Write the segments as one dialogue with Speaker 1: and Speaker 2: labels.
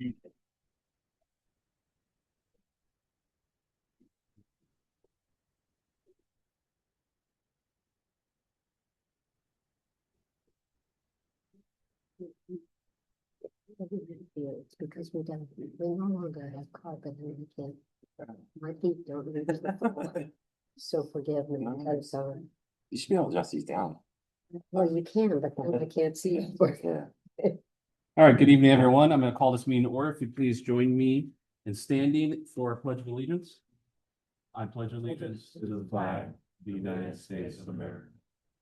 Speaker 1: It's because we no longer have carpet and we can't, my feet don't reach the floor. So forgive me, I'm sorry.
Speaker 2: You should be able to adjust these down.
Speaker 1: Well, you can, but then I can't see it.
Speaker 2: Yeah.
Speaker 3: All right, good evening, everyone. I'm going to call this meeting to order. If you please join me in standing for a pledge of allegiance. I pledge allegiance to the flag of the United States of America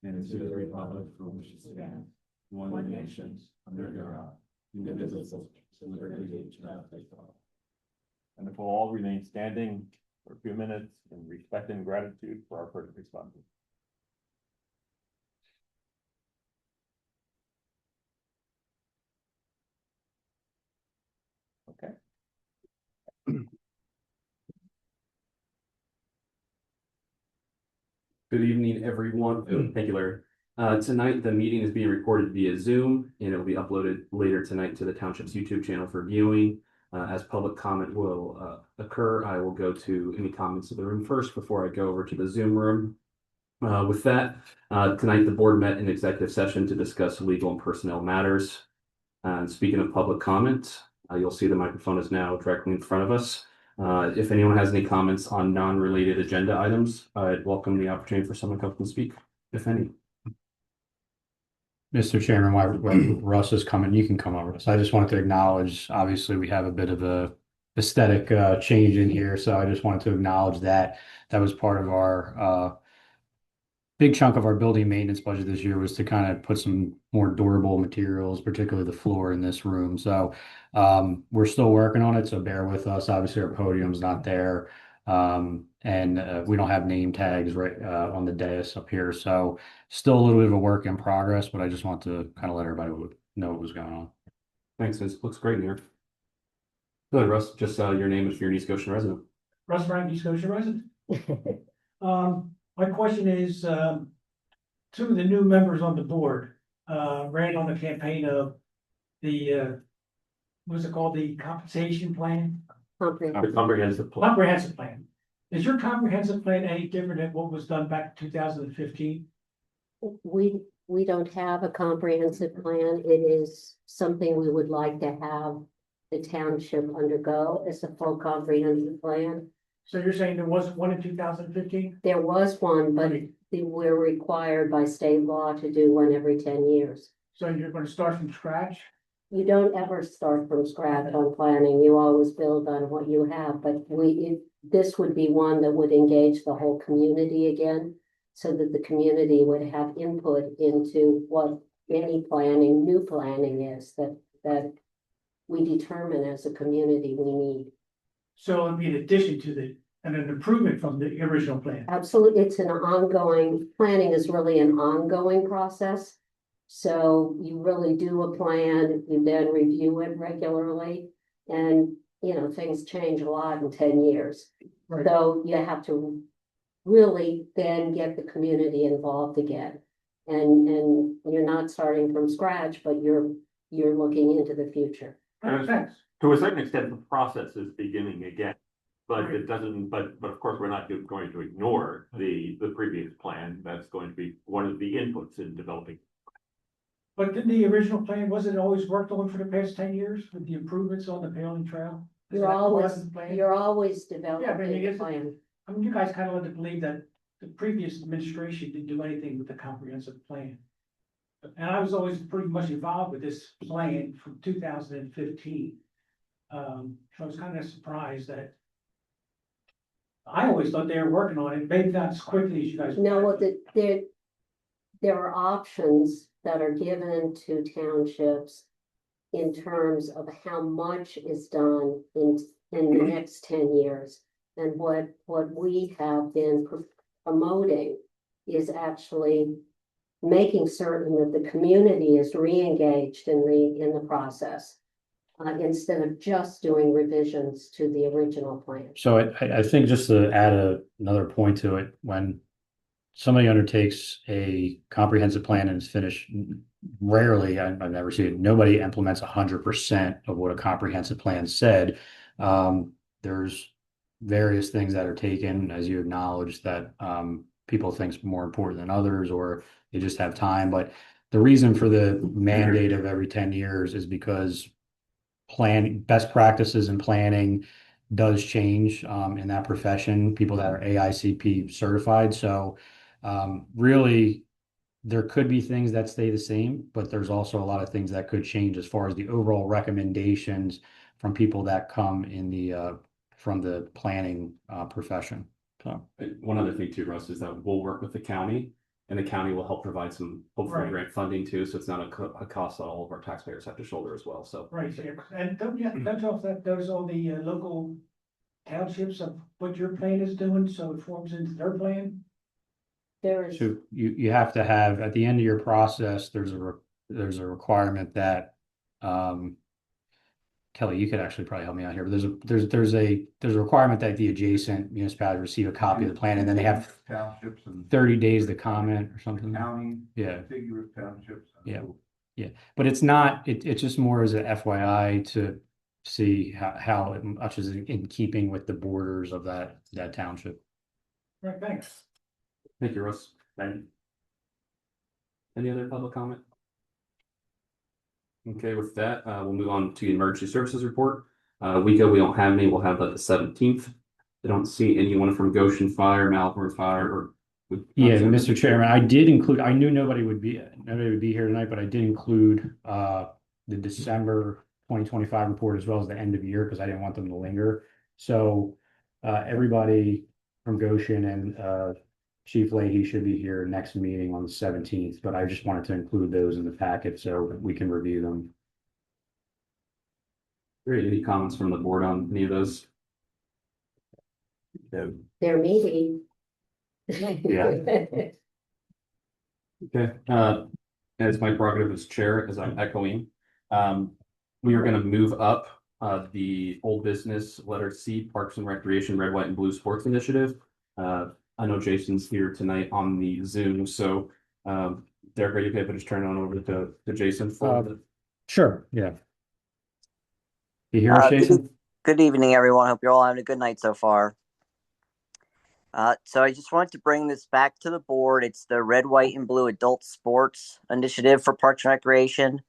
Speaker 3: and to the republic for which it stands, one nation, under God, indivisible, with liberty and justice for all.
Speaker 2: And if we'll all remain standing for a few minutes in respect and gratitude for our first responders. Okay.
Speaker 3: Good evening, everyone. Thank you, Larry. Tonight, the meeting is being recorded via Zoom, and it will be uploaded later tonight to the Township's YouTube channel for viewing. As public comment will occur, I will go to any comments in the room first before I go over to the Zoom room. With that, tonight the board met in executive session to discuss legal and personnel matters. And speaking of public comment, you'll see the microphone is now directly in front of us. If anyone has any comments on non-related agenda items, I'd welcome the opportunity for someone to come and speak, if any.
Speaker 4: Mr. Chairman, while Russ is coming, you can come over. So I just wanted to acknowledge, obviously, we have a bit of a aesthetic change in here. So I just wanted to acknowledge that was part of our big chunk of our building maintenance budget this year was to kind of put some more durable materials, particularly the floor in this room. So we're still working on it. So bear with us. Obviously, our podium's not there. And we don't have name tags right on the dais up here. So still a little bit of a work in progress, but I just want to kind of let everybody know what was going on.
Speaker 3: Thanks, it looks great in here. Go ahead, Russ, just your name if you're an East Goshen resident.
Speaker 5: Russ Frank, East Goshen resident. My question is, two of the new members on the board, ran on the campaign of the, what's it called, the compensation plan?
Speaker 3: The comprehensive plan.
Speaker 5: Comprehensive plan. Is your comprehensive plan any different than what was done back in 2015?
Speaker 1: We don't have a comprehensive plan. It is something we would like to have the township undergo as a full comprehensive plan.
Speaker 5: So you're saying there wasn't one in 2015?
Speaker 1: There was one, but we're required by state law to do one every 10 years.
Speaker 5: So you're gonna start from scratch?
Speaker 1: You don't ever start from scratch on planning. You always build on what you have, but this would be one that would engage the whole community again, so that the community would have input into what any planning, new planning is that we determine as a community we need.
Speaker 5: So it'd be in addition to an improvement from the original plan?
Speaker 1: Absolutely, it's an ongoing, planning is really an ongoing process. So you really do a plan, you then review it regularly, and things change a lot in 10 years.
Speaker 5: Right.
Speaker 1: So you have to really then get the community involved again. And you're not starting from scratch, but you're looking into the future.
Speaker 5: Makes sense.
Speaker 2: To a certain extent, the process is beginning again, but it doesn't, but of course, we're not going to ignore the previous plan. That's going to be one of the inputs in developing.
Speaker 5: But didn't the original plan, wasn't it always worked on for the past 10 years with the improvements on the Paling Trail? Is
Speaker 1: You're
Speaker 5: that part
Speaker 1: always,
Speaker 5: of the plan?
Speaker 1: you're always
Speaker 5: Yeah,
Speaker 1: developing
Speaker 5: but
Speaker 1: a plan.
Speaker 5: I mean, you guys kind of led to believe that the previous administration didn't do anything with the comprehensive plan. And I was always pretty much involved with this plan from 2015. So I was kind of surprised that I always thought they were working on it, maybe not as quickly as you guys.
Speaker 1: No, what there are options that are given to townships in terms of how much is done in the next 10 years. And what we have been promoting is actually making certain that the community is re-engaged in the process. Instead of just doing revisions to the original plan.
Speaker 4: So I think just to add another point to it, when somebody undertakes a comprehensive plan and is finished, rarely, I've never seen it, nobody implements 100% of what a comprehensive plan said. There's various things that are taken, as you acknowledge, that people think's more important than others, or they just have time. But the reason for the mandate of every 10 years is because best practices in planning does change in that profession, people that are AICP certified. So really, there could be things that stay the same, but there's also a lot of things that could change as far as the overall recommendations from people that come in the from the planning profession. So
Speaker 3: One other thing too, Russ, is that we'll work with the county, and the county will help provide some hopefully
Speaker 5: Right.
Speaker 3: grant funding too, so it's not a cost that all of our taxpayers have to shoulder as well, so.
Speaker 5: Right, so, and don't you know if that those all the local townships of what your plan is doing, so it forms into their plan?
Speaker 1: There is,
Speaker 4: So you have to have, at the end of your process, there's a requirement that Kelly, you could actually probably help me out here, but there's a requirement that the adjacent municipalities receive a copy of the plan, and then they have
Speaker 6: Townships and
Speaker 4: 30 days to comment or something.
Speaker 6: county.
Speaker 4: Yeah.
Speaker 6: Contiguous townships.
Speaker 4: Yeah. Yeah, but it's not, it's just more as a FYI to see how much is in keeping with the borders of that township.
Speaker 5: Right, thanks.
Speaker 3: Thank you, Russ.
Speaker 2: Thank you.
Speaker 3: Any other public comment? Okay, with that, we'll move on to the emergency services report. We don't have any, we'll have that the 17th. I don't see anyone from Goshen Fire, Malvern Fire, or.
Speaker 4: Yeah, Mr. Chairman, I did include, I knew nobody would be here tonight, but I did include the December 2025 report as well as the end of year, because I didn't want them to linger. So everybody from Goshen and Chief Leahy should be here next meeting on the 17th, but I just wanted to include those in the packet so that we can review them.
Speaker 3: Great, any comments from the board on any of those?
Speaker 1: their meeting.
Speaker 3: Okay, as my prerogative as chair, as I'm echoing, we are gonna move up the old business letter C, Parks and Recreation, Red, White, and Blue Sports Initiative. I know Jason's here tonight on the Zoom, so Derek, are you okay if I just turn it on over to Jason for
Speaker 4: Sure, yeah. You hear us, Jason?
Speaker 7: Good evening, everyone. Hope you're all having a good night so far. So I just wanted to bring this back to the board. It's the Red, White, and Blue Adult Sports Initiative for Parks and Recreation.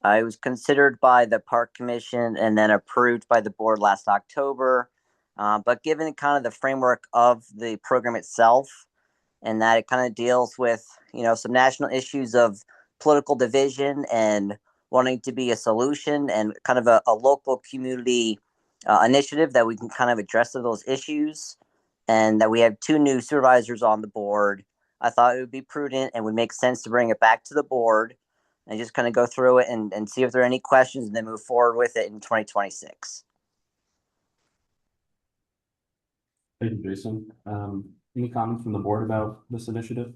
Speaker 7: It was considered by the Park Commission and then approved by the board last October. But given kind of the framework of the program itself, and that it kind of deals with, some national issues of political division and wanting to be a solution and kind of a local community initiative that we can kind of address those issues, and that we have two new supervisors on the board, I thought it would be prudent and would make sense to bring it back to the board and just kind of go through it and see if there are any questions and then move forward with it in 2026.
Speaker 3: Thank you, Jason. Any comments from the board about this initiative?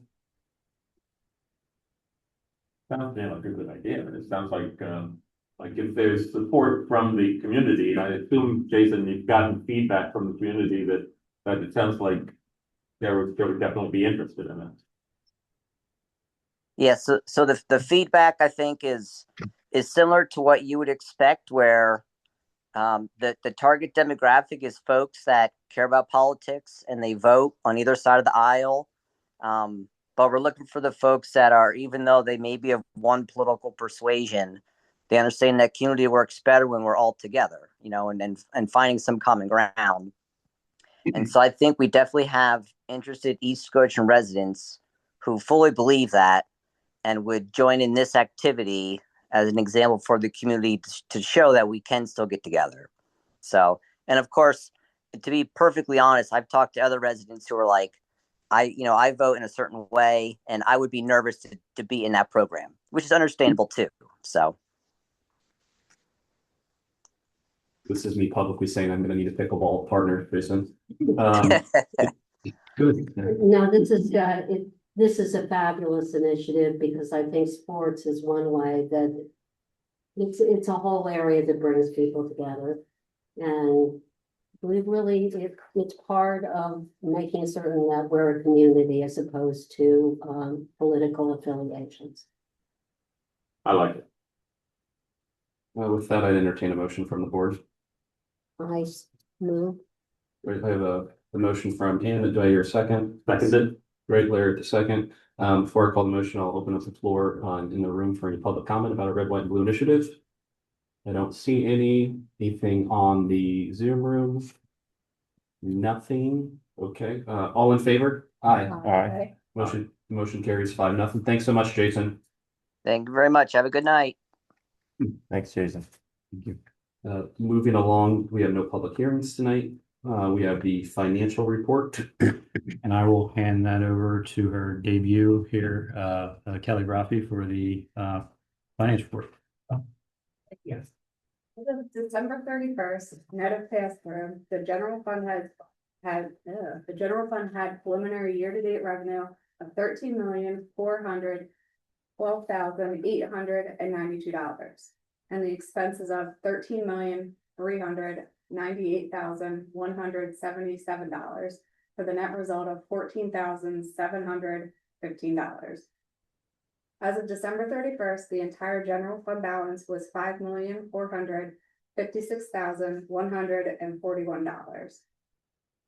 Speaker 2: Sounds like a good idea, and it sounds like if there's support from the community, I assume, Jason, you've gotten feedback from the community that it sounds like there would definitely be interested in it.
Speaker 7: Yeah, so the feedback I think is similar to what you would expect, where the target demographic is folks that care about politics and they vote on either side of the aisle. But we're looking for the folks that are, even though they may be of one political persuasion, they understand that community works better when we're all together, and finding some common ground. And so I think we definitely have interested East Scotian residents who fully believe that and would join in this activity as an example for the community to show that we can still get together. So, and of course, to be perfectly honest, I've talked to other residents who are like, I vote in a certain way and I would be nervous to be in that program, which is understandable too. So.
Speaker 3: This is me publicly saying I'm gonna need a pickleball partner, Jason.
Speaker 4: Good.
Speaker 1: No, this is a fabulous initiative, because I think sports is one way that it's a whole area that brings people together. And it's part of making certain that we're a community as opposed to political affiliations.
Speaker 2: I like it.
Speaker 3: With that, I'd entertain a motion from the board.
Speaker 1: Move.
Speaker 3: Right, I have the motion from Anna. Do I hear a second?
Speaker 2: Seconded.
Speaker 3: Right, Larry at the second. Before I call the motion, I'll open up the floor in the room for any public comment about a red, white, and blue initiative. I don't see anything on the Zoom room. Nothing. Okay, all in favor? Aye.
Speaker 6: Aye.
Speaker 3: Motion carries 5-0. Thanks so much, Jason.
Speaker 7: Thank you very much. Have a good night.
Speaker 6: Thanks, Jason.
Speaker 3: Thank you. Moving along, we have no public hearings tonight. We have the financial report.
Speaker 4: And I will hand that over to her debut here, Kelly Braffi for the finance report.
Speaker 8: Yes. As of December 31st, net of pass-through, the general fund had preliminary year-to-date revenue of $13,412,892. And the expenses of $13,398,177 for the net result of $14,715. As of December 31st, the entire general fund balance was $5,456,141.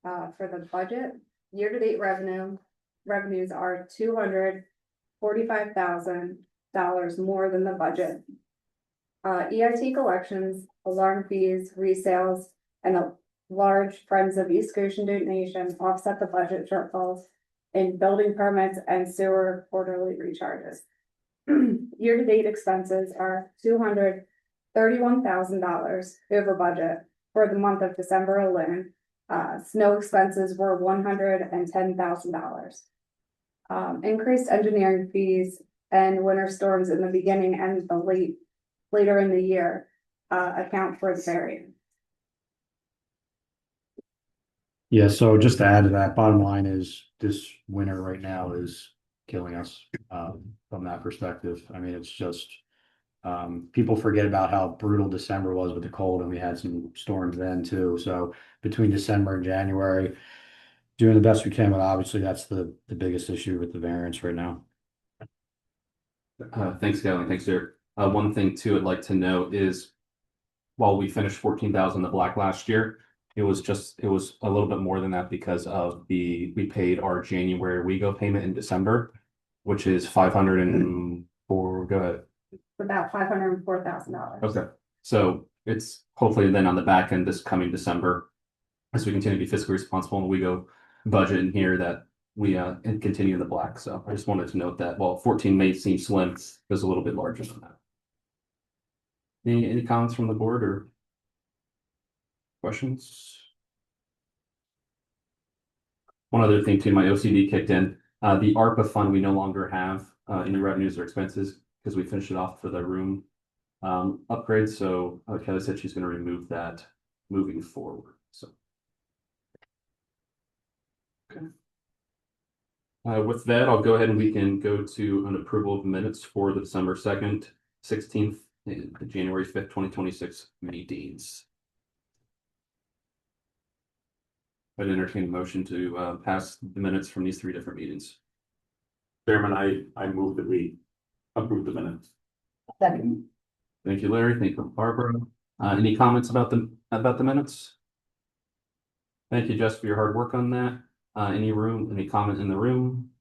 Speaker 8: For the budget, year-to-date revenues are $245,000 more than the budget. EIT collections, alarm fees, resales, and a large Friends of East Goshen donation offset the budget shortfalls in building permits and sewer quarterly recharges. Year-to-date expenses are $231,000 over budget for the month of December alone. Snow expenses were $110,000. Increased engineering fees and winter storms in the beginning and later in the year account for the variance.
Speaker 4: Yeah, so just to add to that, bottom line is this winter right now is killing us from that perspective. I mean, it's just people forget about how brutal December was with the cold, and we had some storms then too. So between December and January, doing the best we can, but obviously that's the biggest issue with the variance right now.
Speaker 3: Thanks, Kelly. Thanks, Derek. One thing too, I'd like to note is while we finished 14,000 in the black last year, it was a little bit more than that because we paid our January WeGo payment in December, which is 504. Go ahead.
Speaker 8: About $504,000.
Speaker 3: Okay, so it's hopefully then on the back end this coming December, as we continue to be fiscally responsible and WeGo budget in here, that we continue in the black. So I just wanted to note that while 14 may seem slim, it was a little bit larger than that. Any comments from the board or questions? One other thing too, my OCD kicked in. The ARPA fund we no longer have any revenues or expenses because we finished it off for the room upgrade. So Kelly said she's going to remove that moving forward. So okay. With that, I'll go ahead and we can go to an approval of minutes for the December 2nd, 16th, and the January 5th, 2026 meetings. I'd entertain a motion to pass the minutes from these 3 different meetings.
Speaker 2: Chairman, I move that we approve the minutes.
Speaker 1: Second.
Speaker 3: Thank you, Larry. Thank you, Barbara. Any comments about the minutes? Thank you, Jess, for your hard work on that. Any comment in the room?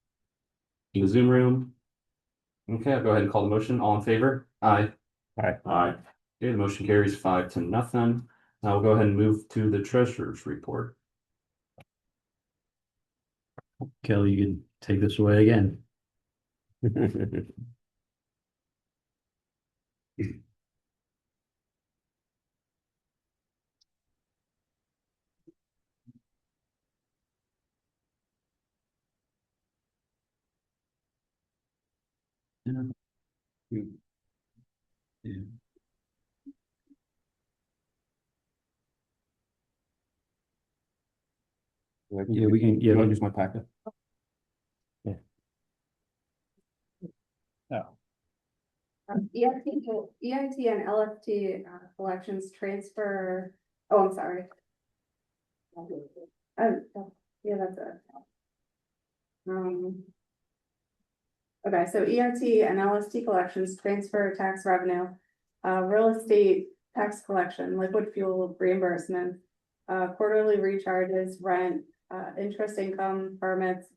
Speaker 3: In the Zoom room? Okay, I'll go ahead and call the motion. All in favor? Aye.
Speaker 2: Aye.
Speaker 3: Okay, the motion carries 5-0. Now we'll go ahead and move to the treasurer's report.
Speaker 4: Kelly, you can take this away again. Yeah, we can. Yeah,
Speaker 3: I'll use my packet.
Speaker 8: EIT and LFT collections transfer. Oh, I'm sorry. Yeah, that's it. Okay, so ERT and LST collections, transfer tax revenue, real estate tax collection, liquid fuel reimbursement, quarterly recharges, rent, interest income, permits,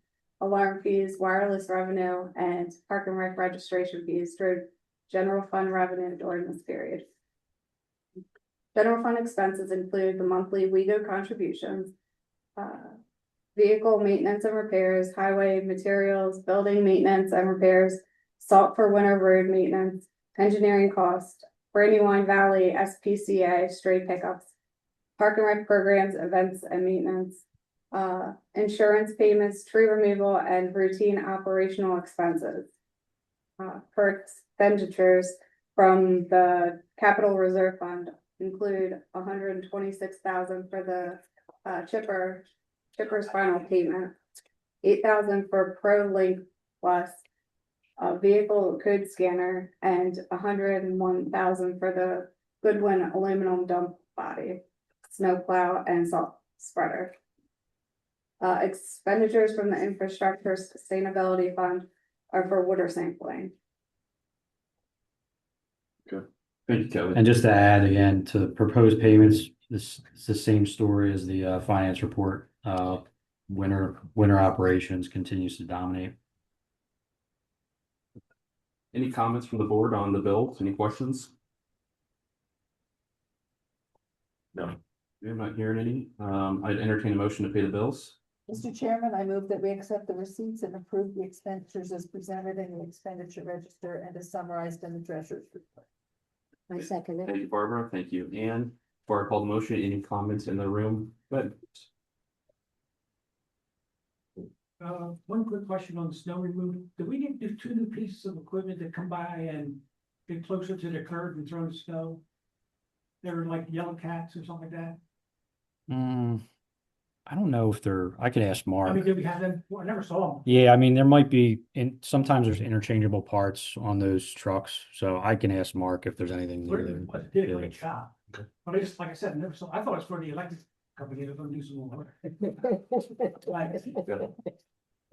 Speaker 8: alarm fees, wireless revenue, and park and rec registration fees through general fund revenue during this period. General fund expenses include the monthly WEGO contributions, vehicle maintenance and repairs, highway materials, building maintenance and repairs, salt for winter road maintenance, engineering cost, Brandywine Valley SPCA straight pickups, park and rec programs, events and maintenance, insurance payments, tree removal, and routine operational expenses. For expenditures from the capital reserve fund include $126,000 for the chipper's final payment, $8,000 for ProLink Plus, a vehicle code scanner, and $101,000 for the Goodwin aluminum dump body, snowplow, and salt spreader. Expenditures from the infrastructure sustainability fund are for water sampling.
Speaker 3: Thank you, Kelly.
Speaker 4: And just to add again to the proposed payments, this is the same story as the finance report. Winter operations continues to dominate.
Speaker 3: Any comments from the board on the bills? Any questions?
Speaker 2: No.
Speaker 3: I'm not hearing any. I'd entertain a motion to pay the bills.
Speaker 9: Mr. Chairman, I move that we accept the receipts and approve the expenditures as presented in the expenditure register and as summarized in the treasurer's report.
Speaker 1: I second it.
Speaker 3: Thank you, Barbara. Thank you, Ann. Before I call the motion, any comments in the room? Good.
Speaker 5: One quick question on the snow removal. Do we need to do 2 new pieces of equipment that come by and get closer to the curb and throw the snow? They're like yellow cats or something like that.
Speaker 4: I don't know if I could ask
Speaker 5: I
Speaker 4: Mark.
Speaker 5: mean, did we have them? Well, I never saw them.
Speaker 4: Yeah, I mean, there might be, sometimes there's interchangeable parts on those trucks, so I can ask Mark if there's anything new there.
Speaker 5: But they did a great job. But I just, like I said, I never saw, I thought it was for the electric company, they're gonna do some more work. Like,
Speaker 3: Good.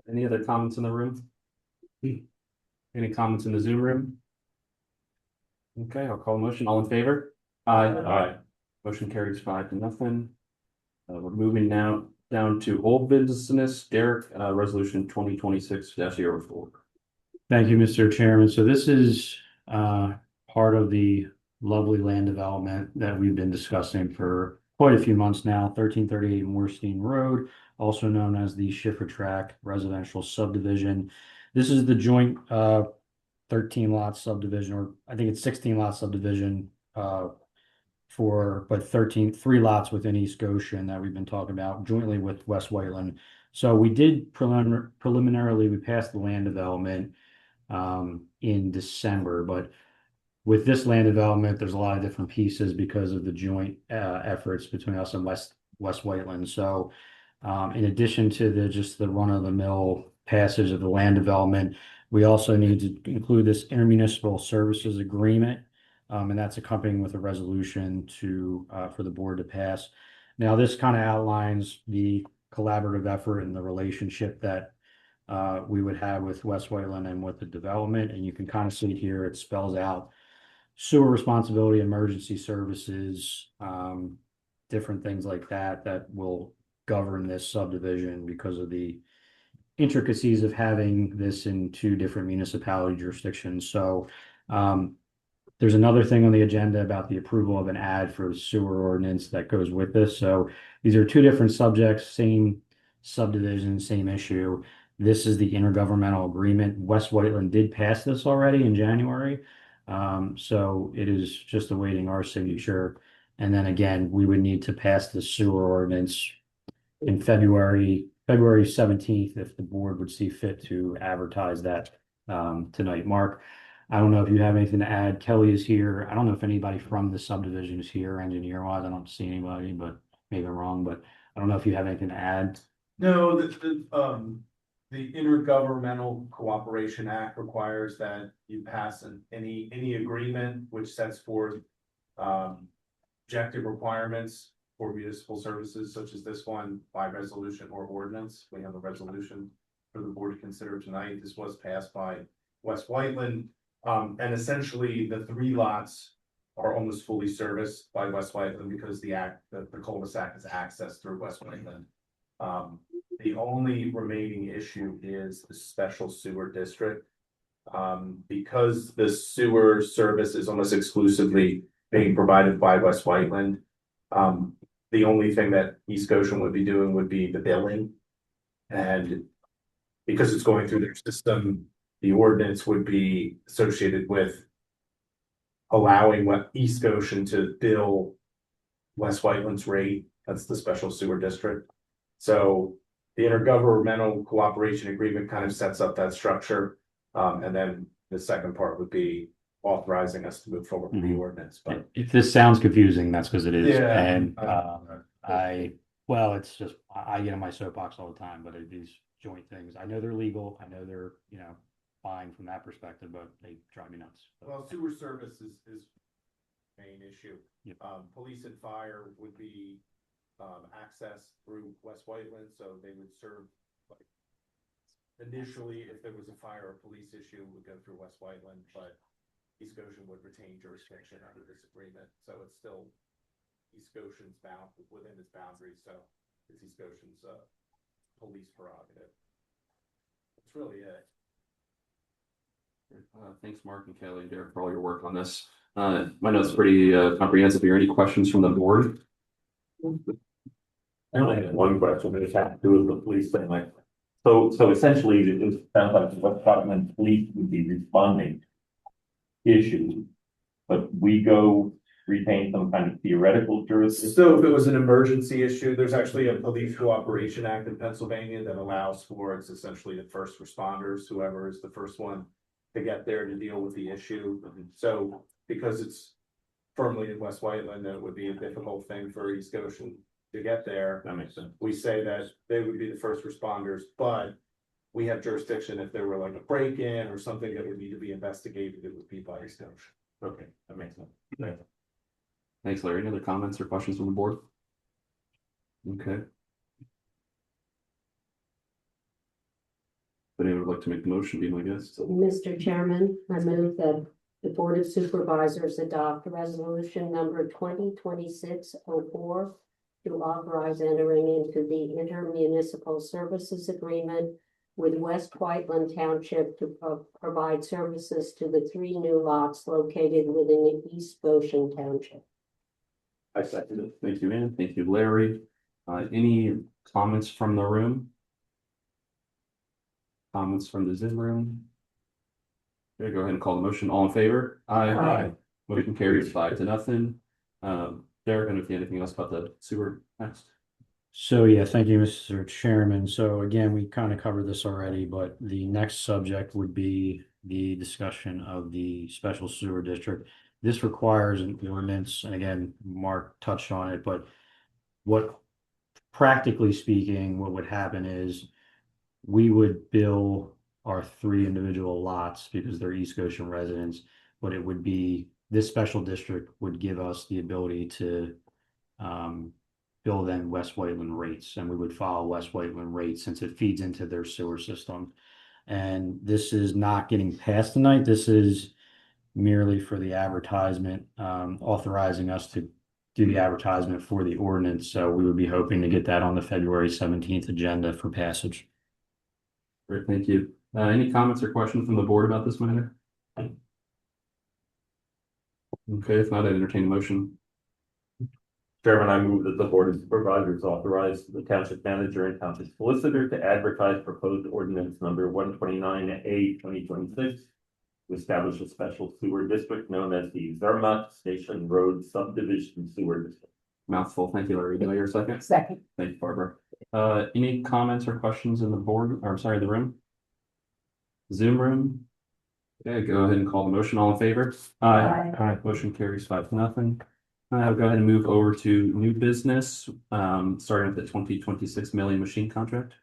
Speaker 3: Any other comments in the room? Any comments in the Zoom room? Okay, I'll call a motion. All in favor?
Speaker 2: Aye.
Speaker 3: Motion carries 5-0. We're moving now down to old business. Derek, resolution 2026-04.
Speaker 4: Thank you, Mr. Chairman. So this is part of the lovely land development that we've been discussing for quite a few months now, 1338 Moorstein Road, also known as the Schiffer Track Residential Subdivision. This is the joint 13 lot subdivision, or I think it's 16 lot subdivision but 3 lots within East Goshen that we've been talking about jointly with West Whiteland. So we did preliminarily, we passed the land development in December, but with this land development, there's a lot of different pieces because of the joint efforts between us and West Whiteland. So in addition to just the run-of-the-mill passage of the land development, we also need to include this intermunicipal services agreement, and that's accompanying with a resolution for the board to pass. Now, this kind of outlines the collaborative effort and the relationship that we would have with West Whiteland and with the development. And you can kind of see here, it spells out sewer responsibility, emergency services, different things like that will govern this subdivision because of the intricacies of having this in 2 different municipality jurisdictions. So there's another thing on the agenda about the approval of an ad for the sewer ordinance that goes with this. So these are 2 different subjects, same subdivision, same issue. This is the intergovernmental agreement. West Whiteland did pass this already in January. So it is just awaiting our signature. And then again, we would need to pass the sewer ordinance in February 17th, if the board would see fit to advertise that tonight. Mark, I don't know if you have anything to add. Kelly is here. I don't know if anybody from the subdivision is here, engineer wise. I don't see anybody, but maybe I'm wrong, but I don't know if you have anything to add.
Speaker 10: No, the Intergovernmental Cooperation Act requires that you pass any agreement which sets forth objective requirements for municipal services such as this one by resolution or ordinance. We have a resolution for the board to consider tonight. This was passed by West Whiteland. And essentially the 3 lots are almost fully serviced by West Whiteland because the cul-de-sac is accessed through West Whiteland. The only remaining issue is the special sewer district. Because the sewer service is almost exclusively being provided by West Whiteland. The only thing that East Goshen would be doing would be the billing. And because it's going through their system, the ordinance would be associated with allowing what East Goshen to bill West Whiteland's rate. That's the special sewer district. So the intergovernmental cooperation agreement kind of sets up that structure. And then the second part would be authorizing us to move forward with the ordinance, but.
Speaker 4: If this sounds confusing, that's because it is.
Speaker 10: Yeah.
Speaker 4: And well, it's just, I get on my soapbox all the time, but these joint things, I know they're legal. I know they're, fine from that perspective, but they drive me nuts.
Speaker 10: Well, sewer service is main issue.
Speaker 4: Yep.
Speaker 10: Police and fire would be, accessed through West Whiteland, so they would serve, like, initially, if there was a fire or police issue, it would go through West Whiteland, but East Goshen would retain jurisdiction under this agreement, so it's still East Goshen's within its boundaries, so it's East Goshen's, police prerogative. That's really it.
Speaker 3: Thanks, Mark and Kelly and Derek, for all your work on this. My notes pretty comprehensive here. Any questions from the board?
Speaker 2: I only had one question, but it has to do with the police thing, like, so essentially, it sounds like what Scotland police would be responding issues, but we go retain some kind of theoretical jurisdiction.
Speaker 10: So if it was an emergency issue, there's actually a Police Cooperation Act in Pennsylvania that allows for, it's essentially the first responders, whoever is the first one to get there to deal with the issue. So because it's firmly in West Whiteland, it would be a difficult thing for East Goshen to get there.
Speaker 2: That makes sense.
Speaker 10: We say that they would be the first responders, but we have jurisdiction if there were like a break-in or something that would need to be investigated, it would be by East Goshen.
Speaker 2: Okay, that makes sense.
Speaker 3: Thanks, Larry. Any other comments or questions from the board? Okay. If anyone would like to make the motion, be my guest.
Speaker 1: Mr. Chairman, I move that the Board of Supervisors adopt resolution number 2026-04 to authorize entering into the intermunicipal services agreement with West Whiteland Township to provide services to the 3 new lots located within the East Goshen Township.
Speaker 2: I second it.
Speaker 3: Thank you, Ann. Thank you, Larry. Any comments from the room? Comments from the Zoom room? Okay, go ahead and call the motion. All in favor?
Speaker 1: Aye.
Speaker 3: Motion carries 5-0. Derek, and if you have anything else about the sewer next?
Speaker 4: So yeah, thank you, Mr. Chairman. So again, we kind of covered this already, but the next subject would be the discussion of the special sewer district. This requires an ordinance, and again, Mark touched on it, but what practically speaking, what would happen is we would bill our 3 individual lots because they're East Goshen residents, but it would be, this special district would give us the ability to bill them West Whiteland rates, and we would follow West Whiteland rates since it feeds into their sewer system. And this is not getting passed tonight. This is merely for the advertisement, authorizing us to do the advertisement for the ordinance. So we would be hoping to get that on the February 17th agenda for passage.
Speaker 3: Great, thank you. Any comments or questions from the board about this matter? Okay, if not, I'd entertain a motion.
Speaker 2: Chairman, I move that the Board of Supervisors authorize the township manager and township solicitor to advertise proposed ordinance number 129A 2026 to establish a special sewer district known as the Zermatt Station Road Subdivision Sewer District.
Speaker 3: Mouthful. Thank you, Larry. Do I hear a second?
Speaker 9: Second.
Speaker 3: Thank you, Barbara. Any comments or questions in the board, or I'm sorry, the room? Zoom room? Okay, go ahead and call the motion. All in favor?
Speaker 9: Aye.
Speaker 3: Motion carries 5-0. I'll go ahead and move over to new business, starting with the 2026 mailing machine contract.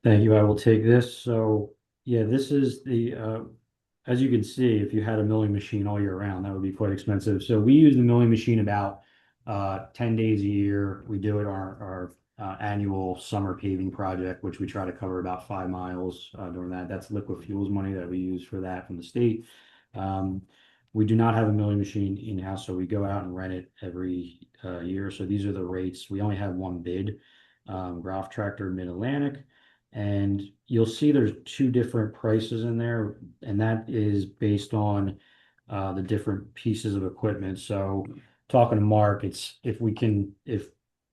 Speaker 4: Thank you. I will take this. So yeah, this is the, as you can see, if you had a milling machine all year round, that would be quite expensive. So we use the milling machine about 10 days a year. We do it our annual summer paving project, which we try to cover about 5 miles during that. That's liquid fuels money that we use for that from the state. We do not have a milling machine in-house, so we go out and rent it every year. So these are the rates. We only have one bid, Ralph Tractor Mid-Atlantic. And you'll see there's two different prices in there, and that is based on the different pieces of equipment. So talking to Mark, it's if we can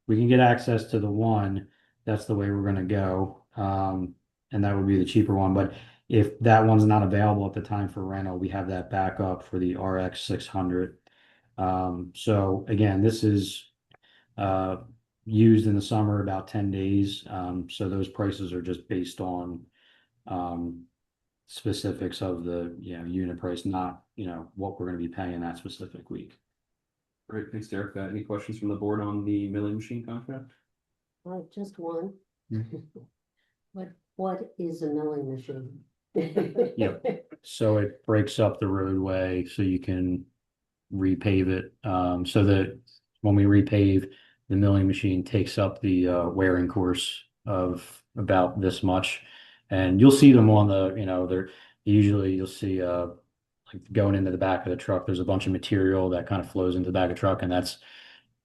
Speaker 4: get access to the one, that's the way we're gonna go. And that would be the cheaper one. But if that one's not available at the time for rental, we have that backup for the RX 600. So again, this is used in the summer about 10 days. So those prices are just based on specifics of the unit price, not what we're going to be paying that specific week.
Speaker 3: Great, thanks, Derek. Any questions from the board on the milling machine contract?
Speaker 1: Just one.
Speaker 4: Mhm.
Speaker 1: What is a milling machine?
Speaker 4: Yep. So it breaks up the roadway so you can repave it. So that when we repave, the milling machine takes up the wearing course of about this much. And you'll see them on the, they're usually you'll see like going into the back of the truck, there's a bunch of material that kind of flows into the back of the truck, and that's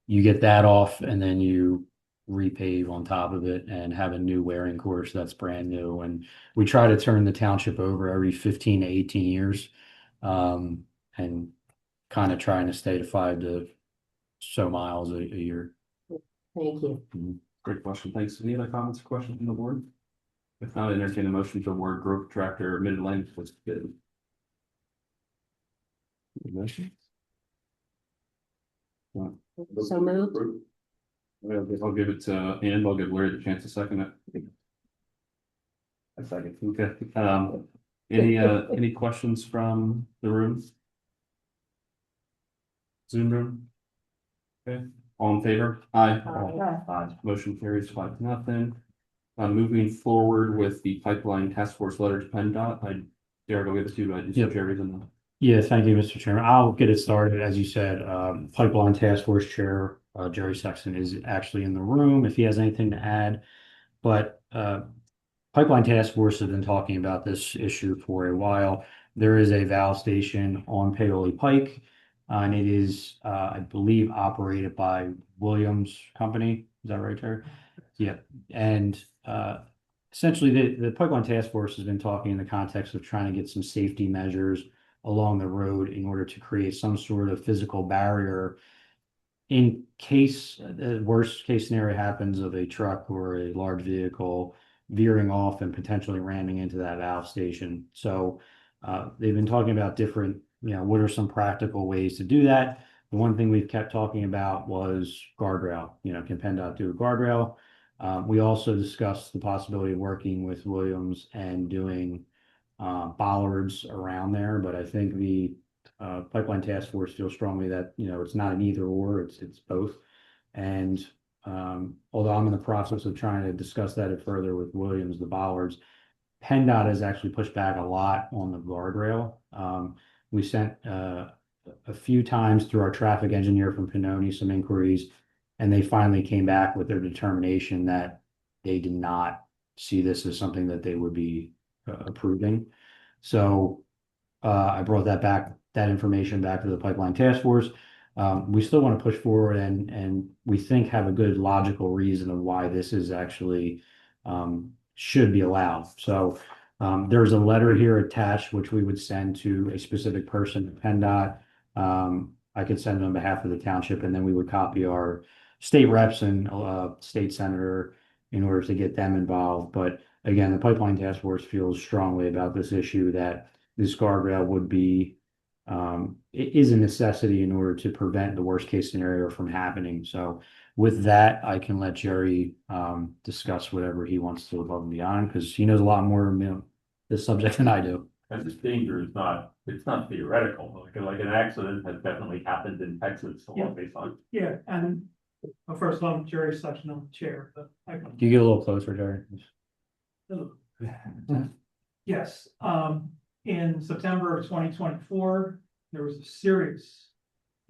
Speaker 4: you get that off and then you repave on top of it and have a new wearing course that's brand new. And we try to turn the township over every 15 to 18 years. And kind of trying to stay to 5 to so miles a year.
Speaker 1: Thank you.
Speaker 3: Great question. Thanks. Any other comments or questions from the board? If not, entertain a motion to award Growth Tractor Mid-Atlantic was bid. Motion?
Speaker 1: So moved.
Speaker 3: I'll give it to Ann. I'll give Larry the chance to second it. A second. Okay. Any questions from the room? Zoom room? Okay, all in favor? Aye. Aye. Motion carries 5-0. Moving forward with the pipeline task force letter to PennDOT. Derek, I'll give it to you. I do see
Speaker 4: Yep.
Speaker 3: Jerry's in the.
Speaker 4: Yeah, thank you, Mr. Chairman. I'll get it started. As you said, Pipeline Task Force Chair Jerry Sexton is actually in the room if he has anything to add. But Pipeline Task Force has been talking about this issue for a while. There is a valve station on Paoli Pike, and it is, I believe, operated by Williams Company. Is that right, Terry? Yeah. And essentially, the Pipeline Task Force has been talking in the context of trying to get some safety measures along the road in order to create some sort of physical barrier in case the worst case scenario happens of a truck or a large vehicle veering off and potentially ramming into that valve station. So they've been talking about different, what are some practical ways to do that? The one thing we've kept talking about was guardrail. Can PennDOT do a guardrail? We also discussed the possibility of working with Williams and doing bollards around there, but I think the Pipeline Task Force feels strongly that it's not an either or, it's both. And although I'm in the process of trying to discuss that further with Williams, the bollards, PennDOT has actually pushed back a lot on the guardrail. We sent a few times through our traffic engineer from Pinoni some inquiries, and they finally came back with their determination that they did not see this as something that they would be approving. So I brought that information back to the Pipeline Task Force. We still want to push forward and we think have a good logical reason of why this is actually should be allowed. So there's a letter here attached, which we would send to a specific person at PennDOT. I could send it on behalf of the township, and then we would copy our state reps and state senator in order to get them involved. But again, the Pipeline Task Force feels strongly about this issue that this guardrail would be it is a necessity in order to prevent the worst case scenario from happening. So with that, I can let Jerry discuss whatever he wants to above and beyond, because he knows a lot more this subject than I do.
Speaker 2: And this danger is it's not theoretical, like an accident has definitely happened in Texas along these lines.
Speaker 5: Yeah, and first of all, Jerry Sexton on the chair, but
Speaker 4: Can you get a little closer, Jerry?
Speaker 5: yes, in September of 2024, there was a serious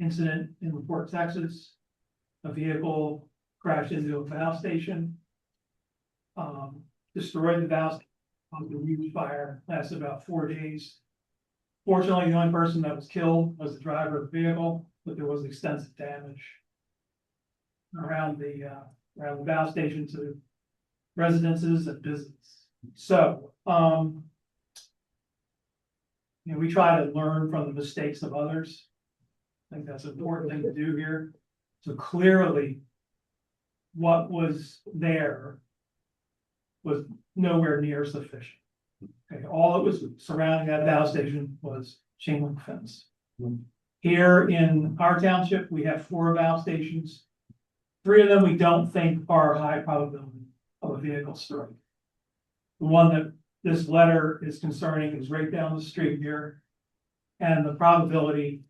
Speaker 5: incident in LaPorte, Texas. A vehicle crashed into a valve station. Destroyed the valve, the huge fire, lasted about 4 days. Fortunately, the only person that was killed was the driver of the vehicle, but there was extensive damage around the valve station to residences and business. So, you know, we try to learn from the mistakes of others. I think that's an important thing to do here. So clearly, what was there was nowhere near sufficient. Okay, all that was surrounding that valve station was chain link fence. Here in our township, we have 4 valve stations. 3 of them we don't think are high probability of a vehicle strike. The one that this letter is concerning is right down the street here. And the probability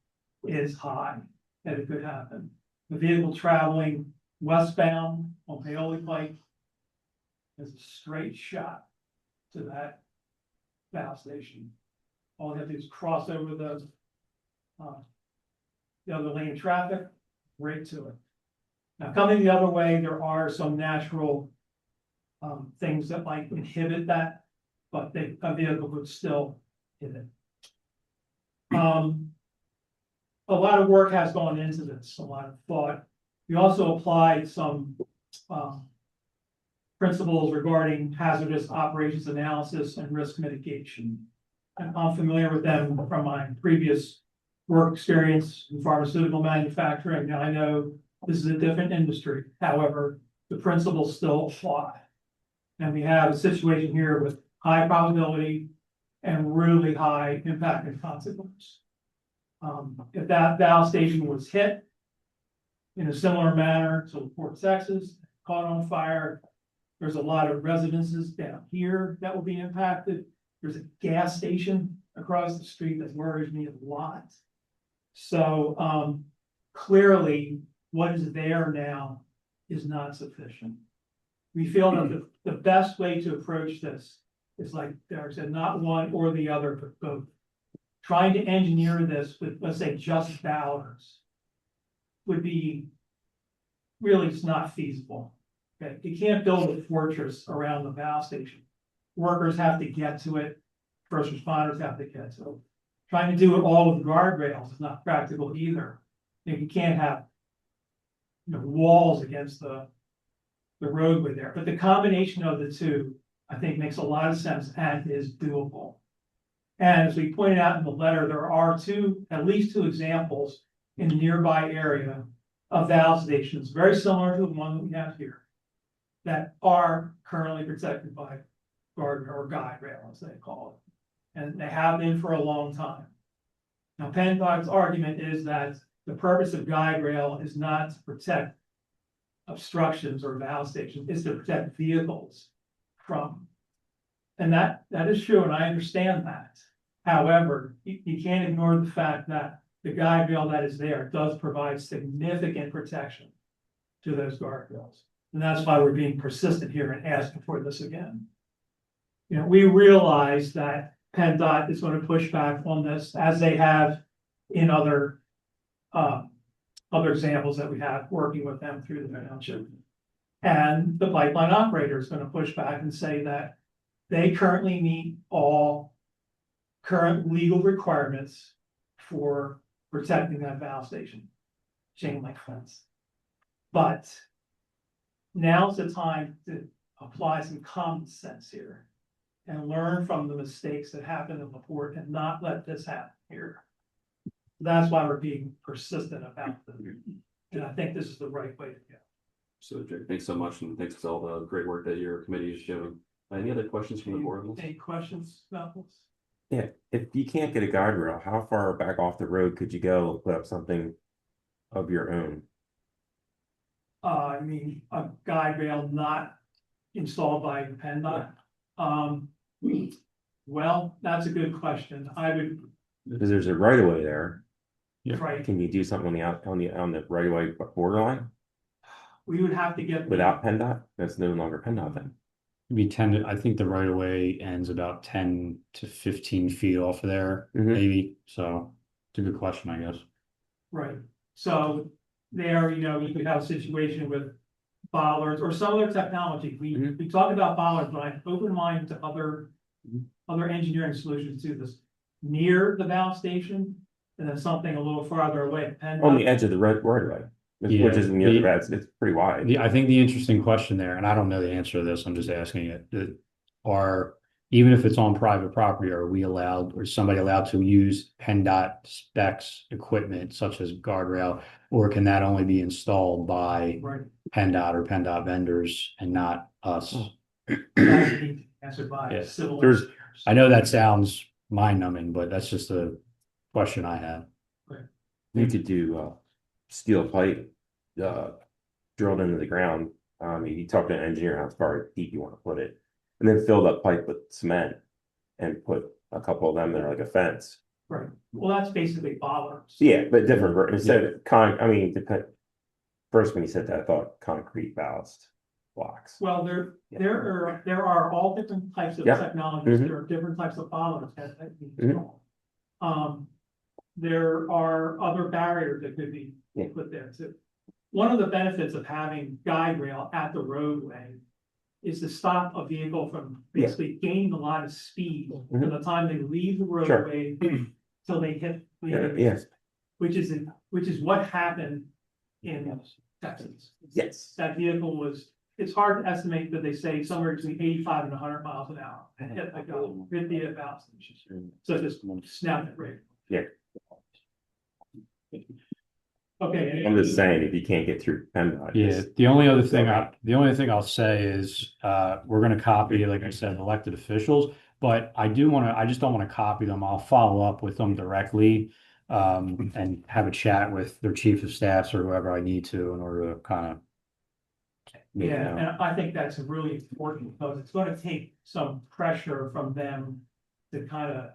Speaker 5: is high that it could happen. The vehicle traveling westbound on Paoli Pike is a straight shot to that valve station. All they have to do is cross over the other lane of traffic, right to it. Now, coming the other way, there are some natural things that might inhibit that, but a vehicle would still hit it. A lot of work has gone into this, a lot of thought. We also applied some principles regarding hazardous operations analysis and risk mitigation. And I'm familiar with them from my previous work experience in pharmaceutical manufacturing. Now, I know this is a different industry. However, the principles still apply. And we have a situation here with high probability and really high impact and consequence. If that valve station was hit in a similar manner to Fort Texas, caught on fire, there's a lot of residences down here that will be impacted. There's a gas station across the street that worries me a lot. So clearly, what is there now is not sufficient. We feel that the best way to approach this is, like Derek said, not one or the other, but both. Trying to engineer this with, let's say, just dollars would be really, it's not feasible. Okay, you can't build a fortress around the valve station. Workers have to get to it. First responders have to get to it. Trying to do it all with guardrails is not practical either. You can't have, walls against the roadway there. But the combination of the two, I think, makes a lot of sense and is doable. And as we pointed out in the letter, there are at least two examples in the nearby area of valve stations, very similar to the one that we have here, that are currently protected by guard or guide rail, as they call it. And they have been for a long time. Now, PennDOT's argument is that the purpose of guide rail is not to protect obstructions or valve stations, it's to protect vehicles from. And that is true, and I understand that. However, you can't ignore the fact that the guide rail that is there does provide significant protection to those guardrails. And that's why we're being persistent here and asking for this again. We realize that PennDOT is going to push back on this, as they have in other examples that we have working with them through the township. And the pipeline operator is going to push back and say that they currently meet all current legal requirements for protecting that valve station, chain link fence. But now's the time to apply some common sense here and learn from the mistakes that happened in the port and not let this happen here. That's why we're being persistent about this. And I think this is the right way to go.
Speaker 3: So, Jake, thanks so much, and thanks for all the great work that your committee is doing. Any other questions from the board?
Speaker 5: Any questions about this?
Speaker 6: Yeah, if you can't get a guardrail, how far back off the road could you go and put up something of your own?
Speaker 5: I mean, a guide rail not installed by PennDOT. Well, that's a good question. I would.
Speaker 6: Because there's a right of way there.
Speaker 4: Yeah.
Speaker 5: Right.
Speaker 6: Can you do something on the right of way borderline
Speaker 5: We would have to get.
Speaker 6: without PennDOT? That's no longer PennDOT then.
Speaker 4: I think the right of way ends about 10 to 15 feet off of there,
Speaker 6: Mhm.
Speaker 4: maybe. So it's a good question, I guess.
Speaker 5: Right. So there, you could have a situation with bollards or some other technology. We talked about bollards, but I'm open minded to other engineering solutions to this. Near the valve station, and then something a little farther away.
Speaker 6: On the edge of the right away, which is near the beds, it's pretty wide.
Speaker 4: I think the interesting question there, and I don't know the answer to this, I'm just asking it, are, even if it's on private property, are we allowed, or is somebody allowed to use PennDOT specs equipment such as guardrail, or can that only be installed by
Speaker 5: Right.
Speaker 4: PennDOT or PennDOT vendors and not us?
Speaker 5: Answered by
Speaker 4: Yeah.
Speaker 5: civil
Speaker 4: There's-
Speaker 5: engineers.
Speaker 4: I know that sounds mind numbing, but that's just a question I have.
Speaker 6: You could do steel pipe drilled into the ground. You talk to an engineer how far deep you want to put it, and then fill that pipe with cement and put a couple of them there like a fence.
Speaker 5: Right, well, that's basically bollards.
Speaker 6: Yeah, but different. Instead of I mean, first when you said that, I thought concrete ballast blocks.
Speaker 5: Well, there are all different types of
Speaker 6: Yeah.
Speaker 5: technologies,
Speaker 6: Mhm.
Speaker 5: there are different types of bollards that we
Speaker 6: Mhm.
Speaker 5: install. There are other barriers that could be
Speaker 6: Yeah.
Speaker 5: put there too. One of the benefits of having guide rail at the roadway is to stop a vehicle from basically gaining a lot of speed from the time they leave the roadway till they hit
Speaker 6: Yes.
Speaker 5: which is what happened in Texas.
Speaker 6: Yes.
Speaker 5: That vehicle was, it's hard to estimate, but they say somewhere between 85 and 100 miles an hour. And hit like a 50 at valve station. So just snap it right.
Speaker 6: Yeah.
Speaker 5: Okay.
Speaker 6: I'm just saying, if you can't get through PennDOT.
Speaker 4: Yeah, the only thing I'll say is, we're gonna copy, like I said, elected officials, but I just don't wanna copy them. I'll follow up with them directly. And have a chat with their chief of staffs or whoever I need to in order to kind of.
Speaker 5: Yeah, and I think that's really important because it's gonna take some pressure from them to kind of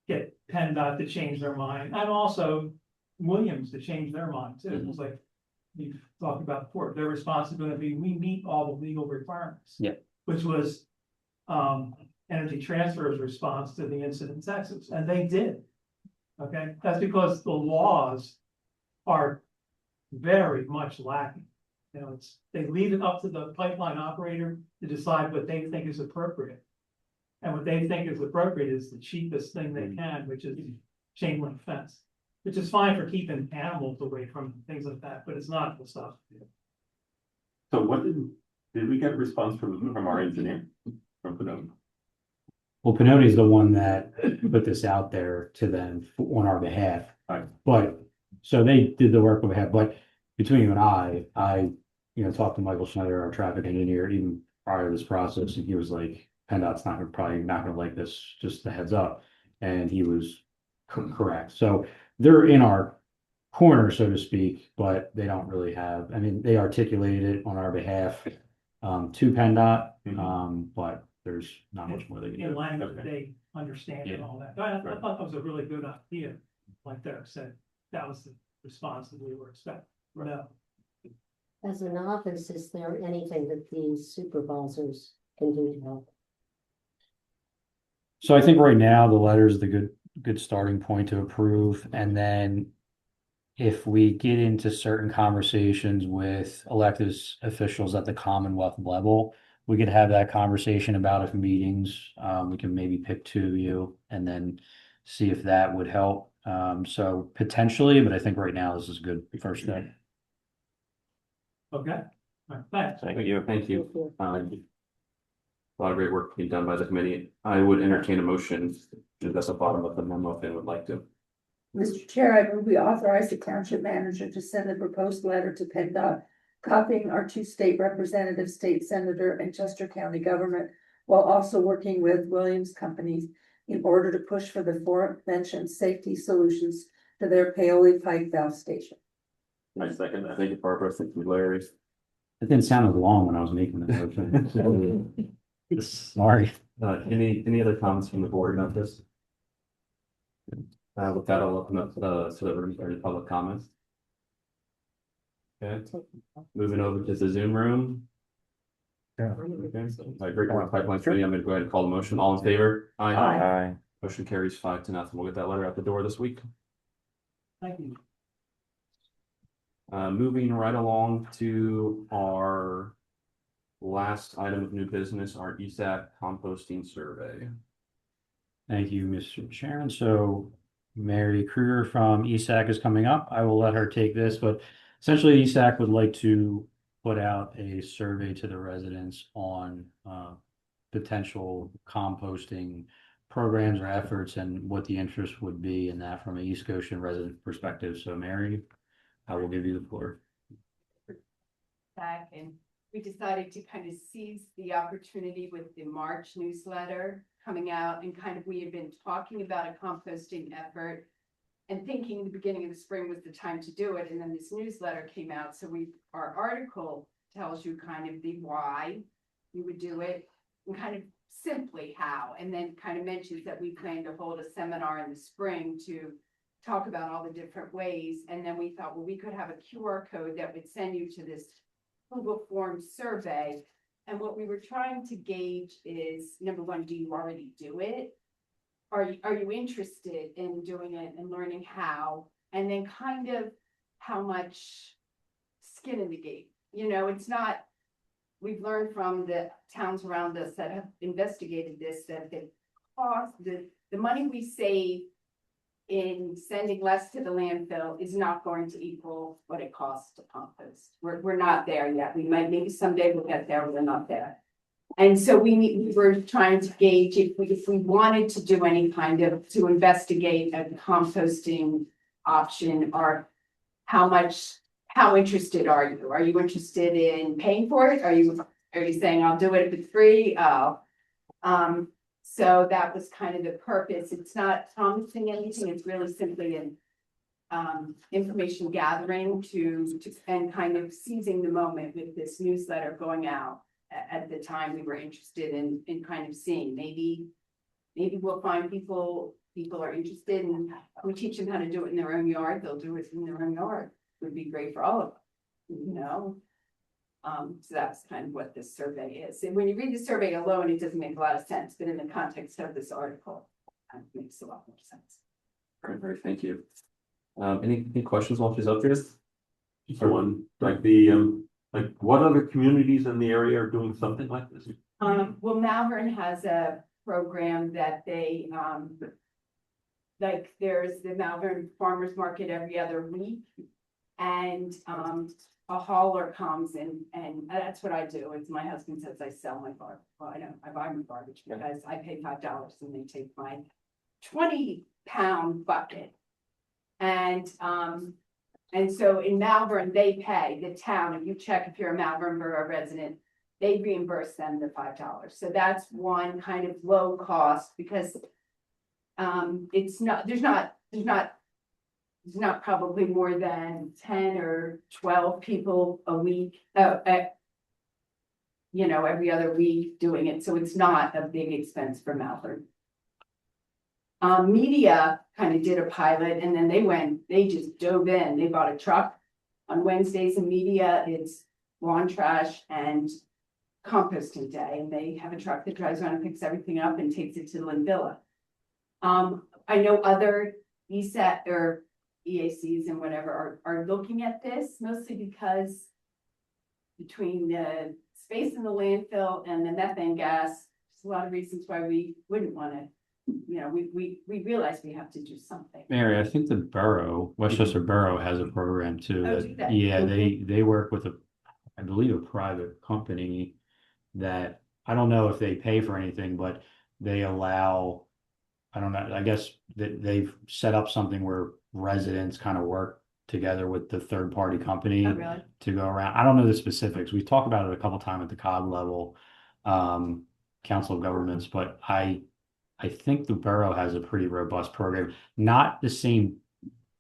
Speaker 5: get PennDOT to change their mind, and also Williams to change their mind too. It's like we've talked about before, their responsibility, we meet all the legal requirements.
Speaker 4: Yeah.
Speaker 5: Which was Energy Transfer's response to the incident in Texas, and they did. Okay, that's because the laws are very much lacking. You know, they leave it up to the pipeline operator to decide what they think is appropriate. And what they think is appropriate is the cheapest thing they can, which is chain link fence. Which is fine for keeping animals away from things like that, but it's not the stuff.
Speaker 2: So what did we get a response from our engineer? From Pinot?
Speaker 4: Well, Pinot is the one that put this out there to them on our behalf.
Speaker 2: Right.
Speaker 4: But, so they did the work on behalf, but between you and I, talked to Michael Schneider, our traffic engineer, even prior to this process, and he was like, PennDOT's probably not gonna like this, just a heads up. And he was correct. So they're in our corner, so to speak, but they don't really have, they articulated it on our behalf to PennDOT, but there's not much more they can
Speaker 5: In
Speaker 4: do.
Speaker 5: language, they understand and all that. I thought that was a really good idea. Like Derek said, that was the response that we were expecting. No.
Speaker 1: As an office, is there anything that these supervisors can do to help?
Speaker 4: So I think right now the letter is the good starting point to approve, and then if we get into certain conversations with elected officials at the Commonwealth level, we could have that conversation about if meetings, we can maybe pick two of you and then see if that would help. So potentially, but I think right now this is a good first step.
Speaker 5: Okay. All right, thanks.
Speaker 6: Thank you.
Speaker 3: Thank you. A lot of great work being done by the committee. I would entertain a motion, if that's the bottom of the memo, if they would like to.
Speaker 9: Mr. Chair, I move we authorize the township manager to send a proposed letter to PennDOT, copying our two state representatives, state senator and Chester County government, while also working with Williams companies in order to push for the aforementioned safety solutions to their Paoli Pike valve station.
Speaker 2: I second that.
Speaker 3: Thank you, Barbara. Thank you, Larry.
Speaker 4: It didn't sound as long when I was making the motion. Sorry.
Speaker 3: Any other comments from the board about this? With that, I'll open up to the room for any public comments. Okay, moving over to the Zoom room.
Speaker 6: Yeah.
Speaker 3: Okay, my great work pipeline committee, I'm gonna go ahead and call the motion. All in favor?
Speaker 6: Aye.
Speaker 3: Motion carries 5-0. We'll get that letter out the door this week.
Speaker 5: Thank you.
Speaker 3: Moving right along to our last item of new business, our ESAC composting survey.
Speaker 4: Thank you, Mr. Chairman. So Mary Kruger from ESAC is coming up. I will let her take this, but essentially ESAC would like to put out a survey to the residents on potential composting programs or efforts and what the interest would be in that from an East Goshen resident perspective. So Mary, I will give you the floor.
Speaker 11: Back and we decided to kind of seize the opportunity with the March newsletter coming out, and kind of we had been talking about a composting effort and thinking the beginning of the spring was the time to do it, and then this newsletter came out. So our article tells you kind of the why you would do it and kind of simply how, and then kind of mentions that we plan to hold a seminar in the spring to talk about all the different ways. And then we thought, well, we could have a QR code that would send you to this Google Form survey. And what we were trying to gauge is, number one, do you already do it? Are you interested in doing it and learning how? And then kind of how much skin in the game. You know, it's not, we've learned from the towns around us that have investigated this, that the cost, the money we save in sending less to the landfill is not going to equal what it costs to compost. We're not there yet. We might, maybe someday we'll get there, but we're not there. And so we were trying to gauge if we wanted to do any kind of, to investigate a composting option, or how interested are you? Are you interested in paying for it? Are you saying I'll do it if it's free? So that was kind of the purpose. It's not promising anything. It's really simply an information gathering to and kind of seizing the moment with this newsletter going out at the time we were interested in kind of seeing. Maybe we'll find people are interested, and we teach them how to do it in their own yard. They'll do it in their own yard. It would be great for all of us, you know. So that's kind of what this survey is. And when you read the survey alone, it doesn't make a lot of sense, but in the context of this article, it makes a lot more sense.
Speaker 3: Great, thank you. Any questions while she's up here?
Speaker 2: So like what other communities in the area are doing something like this?
Speaker 11: Well, Malvern has a program that they, like there's the Malvern Farmers Market every other week. And a hauler comes and that's what I do. It's my husband says I sell my garbage. Well, I don't, I buy my garbage because I pay $5 and they take my 20-pound bucket. And so in Malvern, they pay the town. If you check, if you're a Malvern Borough resident, they reimburse them the $5. So that's one kind of low cost, because it's not, there's not probably more than 10 or 12 people a week, you know, every other week doing it. So it's not a big expense for Malvern. Media kind of did a pilot, and then they just dove in. They bought a truck on Wednesdays in Media. It's lawn trash and composting day. And they have a truck that drives around and picks everything up and takes it to Linvilla. I know other ESAT or EACs and whatever are looking at this, mostly because between the space in the landfill and the methane gas, there's a lot of reasons why we wouldn't want to, you know, we realize we have to do something.
Speaker 4: Mary, I think the borough, Westchester Borough has a program too.
Speaker 11: Oh,
Speaker 4: that-
Speaker 11: do they?
Speaker 4: Yeah, they work with I believe a private company that, I don't know if they pay for anything, but they allow, I don't know, I guess that they've set up something where residents kind of work together with the third party company
Speaker 11: Oh, really?
Speaker 4: to go around. I don't know the specifics. We've talked about it a couple times at the COG level, Council of Governments, but I think the borough has a pretty robust program, not the same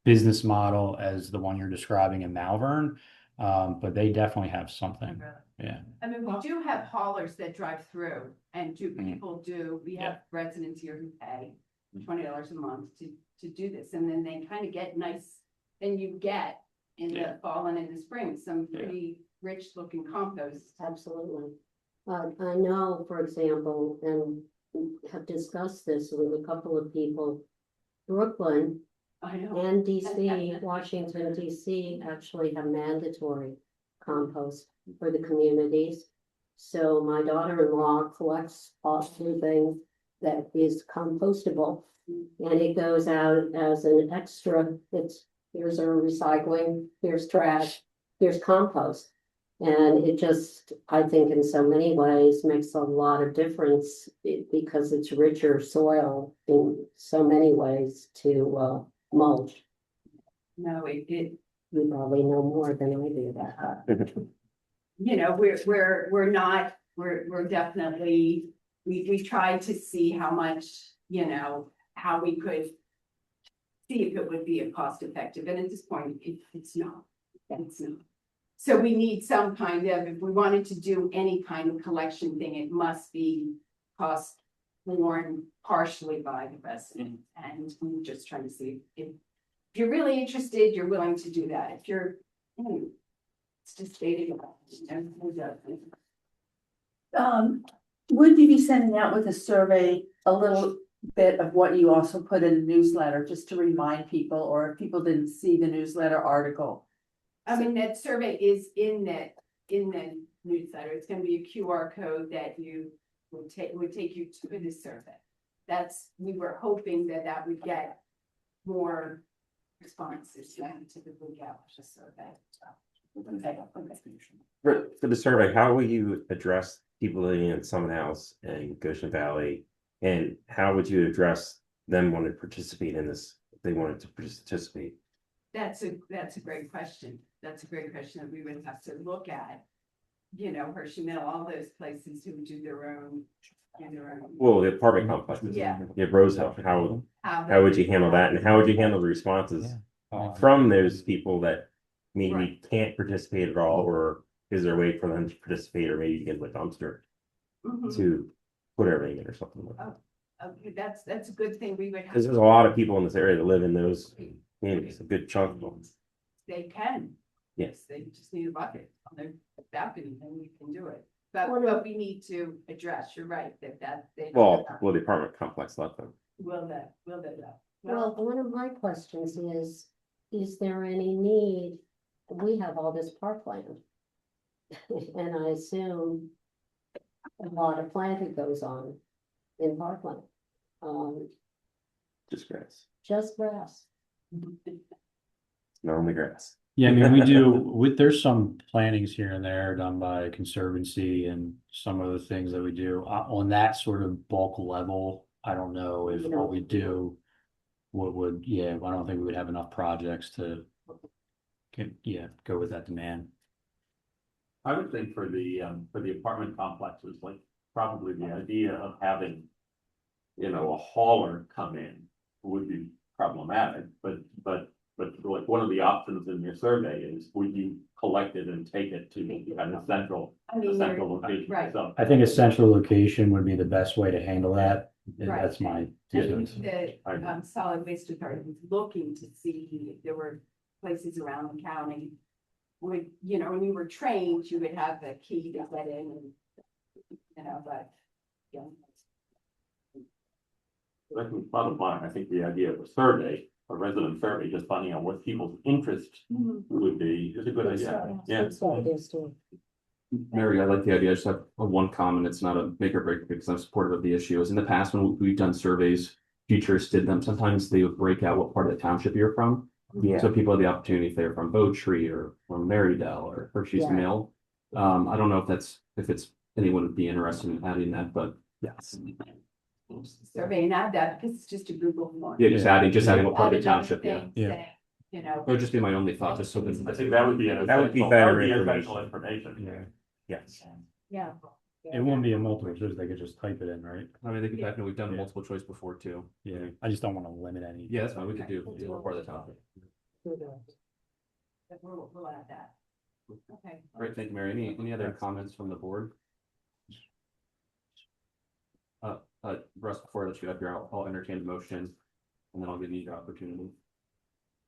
Speaker 4: business model as the one you're describing in Malvern, but they definitely have something.
Speaker 11: Really?
Speaker 4: Yeah.
Speaker 11: I mean, we do have haulers that drive through, and
Speaker 4: Mhm.
Speaker 11: people do, we have residents here who pay $20 a month to do this, and then they kind of get nice, then you get in the fall and in the spring, some pretty rich looking compost.
Speaker 1: Absolutely. I know, for example, and we have discussed this with a couple of people, Brooklyn
Speaker 11: I know.
Speaker 1: And DC, Washington DC actually have mandatory compost for the communities. So my daughter-in-law collects everything that is compostable. And it goes out as an extra, here's our recycling, here's trash, here's compost. And it just, I think in so many ways makes a lot of difference because it's richer soil in so many ways to mulch.
Speaker 11: No,
Speaker 1: You probably know more than I do that.
Speaker 11: you know, we're definitely, we tried to see how much, you know, how we could see if it would be a cost effective, and at this point, it's not. So we need some kind of, if we wanted to do any kind of collection thing, it must be cost borne partially by the resident. And we're just trying to see if you're really interested, you're willing to do that. If you're, it's just stating about,
Speaker 9: Would you be sending out with a survey a little bit of what you also put in the newsletter, just to remind people, or if people didn't see the newsletter article?
Speaker 11: I mean, that survey is in the newsletter. It's gonna be a QR code that you would take you to the survey. We were hoping that would get more responses than we typically get with a survey.
Speaker 6: For the survey, how will you address people living in Summit House and Goshen Valley? And how would you address them wanting to participate in this, if they wanted to participate?
Speaker 11: That's a great question. That's a great question that we would have to look at. You know, Hershey Mill, all those places who do their own.
Speaker 6: Well, the apartment complexes.
Speaker 11: Yeah.
Speaker 6: You have Rose Hill, how would you handle that, and how would you handle the responses from those people that maybe can't participate at all, or is there a way for them to participate, or maybe get a dumpster to put everything in or something like that?
Speaker 11: Okay, that's a good thing. We would have.
Speaker 6: Because there's a lot of people in this area that live in those communities, a good chunk of them.
Speaker 11: They can.
Speaker 6: Yes.
Speaker 11: They just need a bucket on their balcony and we can do it. But we need to address, you're right, that they.
Speaker 6: Well, the apartment complex let them.
Speaker 11: Will that.
Speaker 1: Well, one of my questions is there any need? We have all this parkland. And I assume a lot of planting goes on in parkland.
Speaker 6: Just grass,
Speaker 1: Just grass.
Speaker 6: normally grass.
Speaker 4: Yeah, I mean, we do, there's some plantings here and there done by Conservancy and some of the things that we do on that sort of bulk level. I don't know if what we do would, I don't think we would have enough projects to go with that demand.
Speaker 2: I would think for the apartment complexes, like probably the idea of having, a hauler come in would be problematic, but like one of the options in your survey is, would you collect it and take it to a central location?
Speaker 11: Right.
Speaker 2: So
Speaker 4: I think a central location would be the best way to handle that. And
Speaker 11: Right.
Speaker 4: that's my.
Speaker 11: And the solid waste authority was looking to see if there were places around the county. When you were trained, you would have the key to get in and, but, yeah.
Speaker 2: Bottom line, I think the idea of a survey, a resident survey, just finding out what people's interest would be, is a good idea. Yeah.
Speaker 1: That's what it is too.
Speaker 3: Mary, I like the idea. I just have one comment. It's not a make or break because I'm supportive of the issue. Is in the past when we've done surveys, futurists did them. Sometimes they would break out what part of the township you're from.
Speaker 6: Yeah.
Speaker 3: So people have the opportunity if they're from Bow Tree or from Marydale or Hershey's
Speaker 1: Yeah.
Speaker 3: Mill. I don't know if it's anyone would be interested in adding that, but yes.
Speaker 11: Survey and add that because it's just a Google form.
Speaker 3: Yeah, just adding what part of the
Speaker 11: Add
Speaker 3: township, yeah.
Speaker 11: things
Speaker 4: Yeah.
Speaker 11: saying,
Speaker 3: That would just be my only thought, just so that.
Speaker 2: I think that would be
Speaker 6: better
Speaker 2: essential information.
Speaker 4: Yeah.
Speaker 6: Yes.
Speaker 11: Yeah.
Speaker 4: It won't be a multiple choice, they could just type it in, right?
Speaker 3: I mean, they could definitely, we've done
Speaker 4: Yeah.
Speaker 3: multiple choice before too.
Speaker 4: Yeah, I just don't want to limit any.
Speaker 3: Yeah, that's fine. We could do what part of the township.
Speaker 11: We'll add that. Okay.
Speaker 3: Great, thank you, Mary. Any other comments from the board? Russ, before I let you up here, I'll entertain the motion and then I'll give you your opportunity.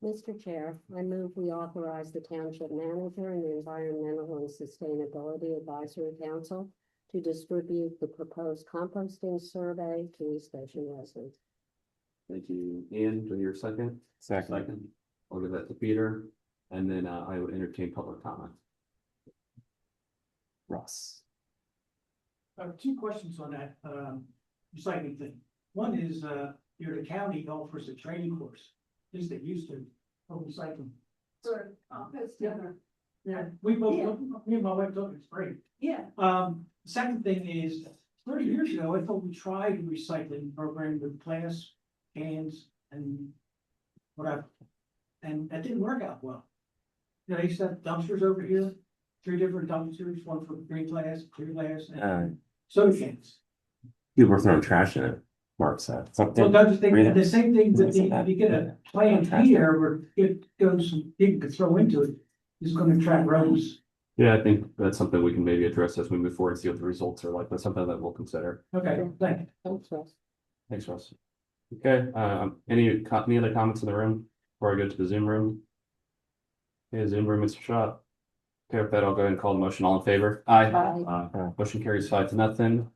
Speaker 1: Mr. Chair, I move we authorize the township manager and the Environmental and Sustainability Advisory Council to distribute the proposed composting survey to East Goshen residents.
Speaker 3: Thank you, Ian. Do I hear a second?
Speaker 6: Second.
Speaker 3: I'll give that to Peter, and then I would entertain public comment. Russ.
Speaker 5: Two questions on that, recycling thing. One is, the county offers a training course, at least they used to, for recycling.
Speaker 11: Sort of,
Speaker 5: Yeah, we both, me and my wife took it, it's great.
Speaker 11: yeah.
Speaker 5: Second thing is, 30 years ago, I thought we tried a recycling program with glass cans and whatever. And that didn't work out well. You know, I used to have dumpsters over here, 3 different dumpsters, one for green glass, clear glass, and soda cans.
Speaker 6: People were throwing trash in it, Mark said.
Speaker 5: Well,
Speaker 6: Something.
Speaker 5: don't you think,
Speaker 6: Read it.
Speaker 5: the same thing that
Speaker 6: Isn't that-
Speaker 5: if you get a plant
Speaker 6: Trash
Speaker 5: here where it goes, people could throw into it, is gonna attract rodents.
Speaker 3: Yeah, I think that's something we can maybe address as we move forward, see what the results are like. That's something that we'll consider.
Speaker 5: Okay, thank you.
Speaker 1: Thanks, Russ.
Speaker 3: Thanks, Russ. Okay, any other comments in the room before I go to the Zoom room? Okay, Zoom room, Mr. Schott. Okay, with that, I'll go ahead and call the motion. All in favor?
Speaker 1: Aye.
Speaker 3: Motion carries 5-0.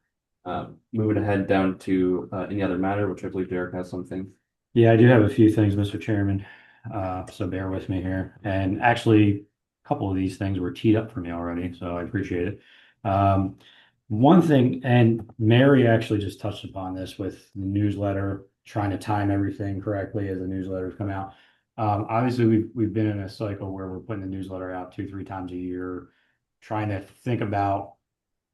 Speaker 3: Moving ahead down to any other matter, which I believe Derek has something.
Speaker 4: Yeah, I do have a few things, Mr. Chairman. So bear with me here. And actually, a couple of these things were teed up for me already, so I appreciate it. One thing, and Mary actually just touched upon this with the newsletter, trying to time everything correctly as the newsletters come out. Obviously, we've been in a cycle where we're putting the newsletter out 2-3 times a year, trying to think about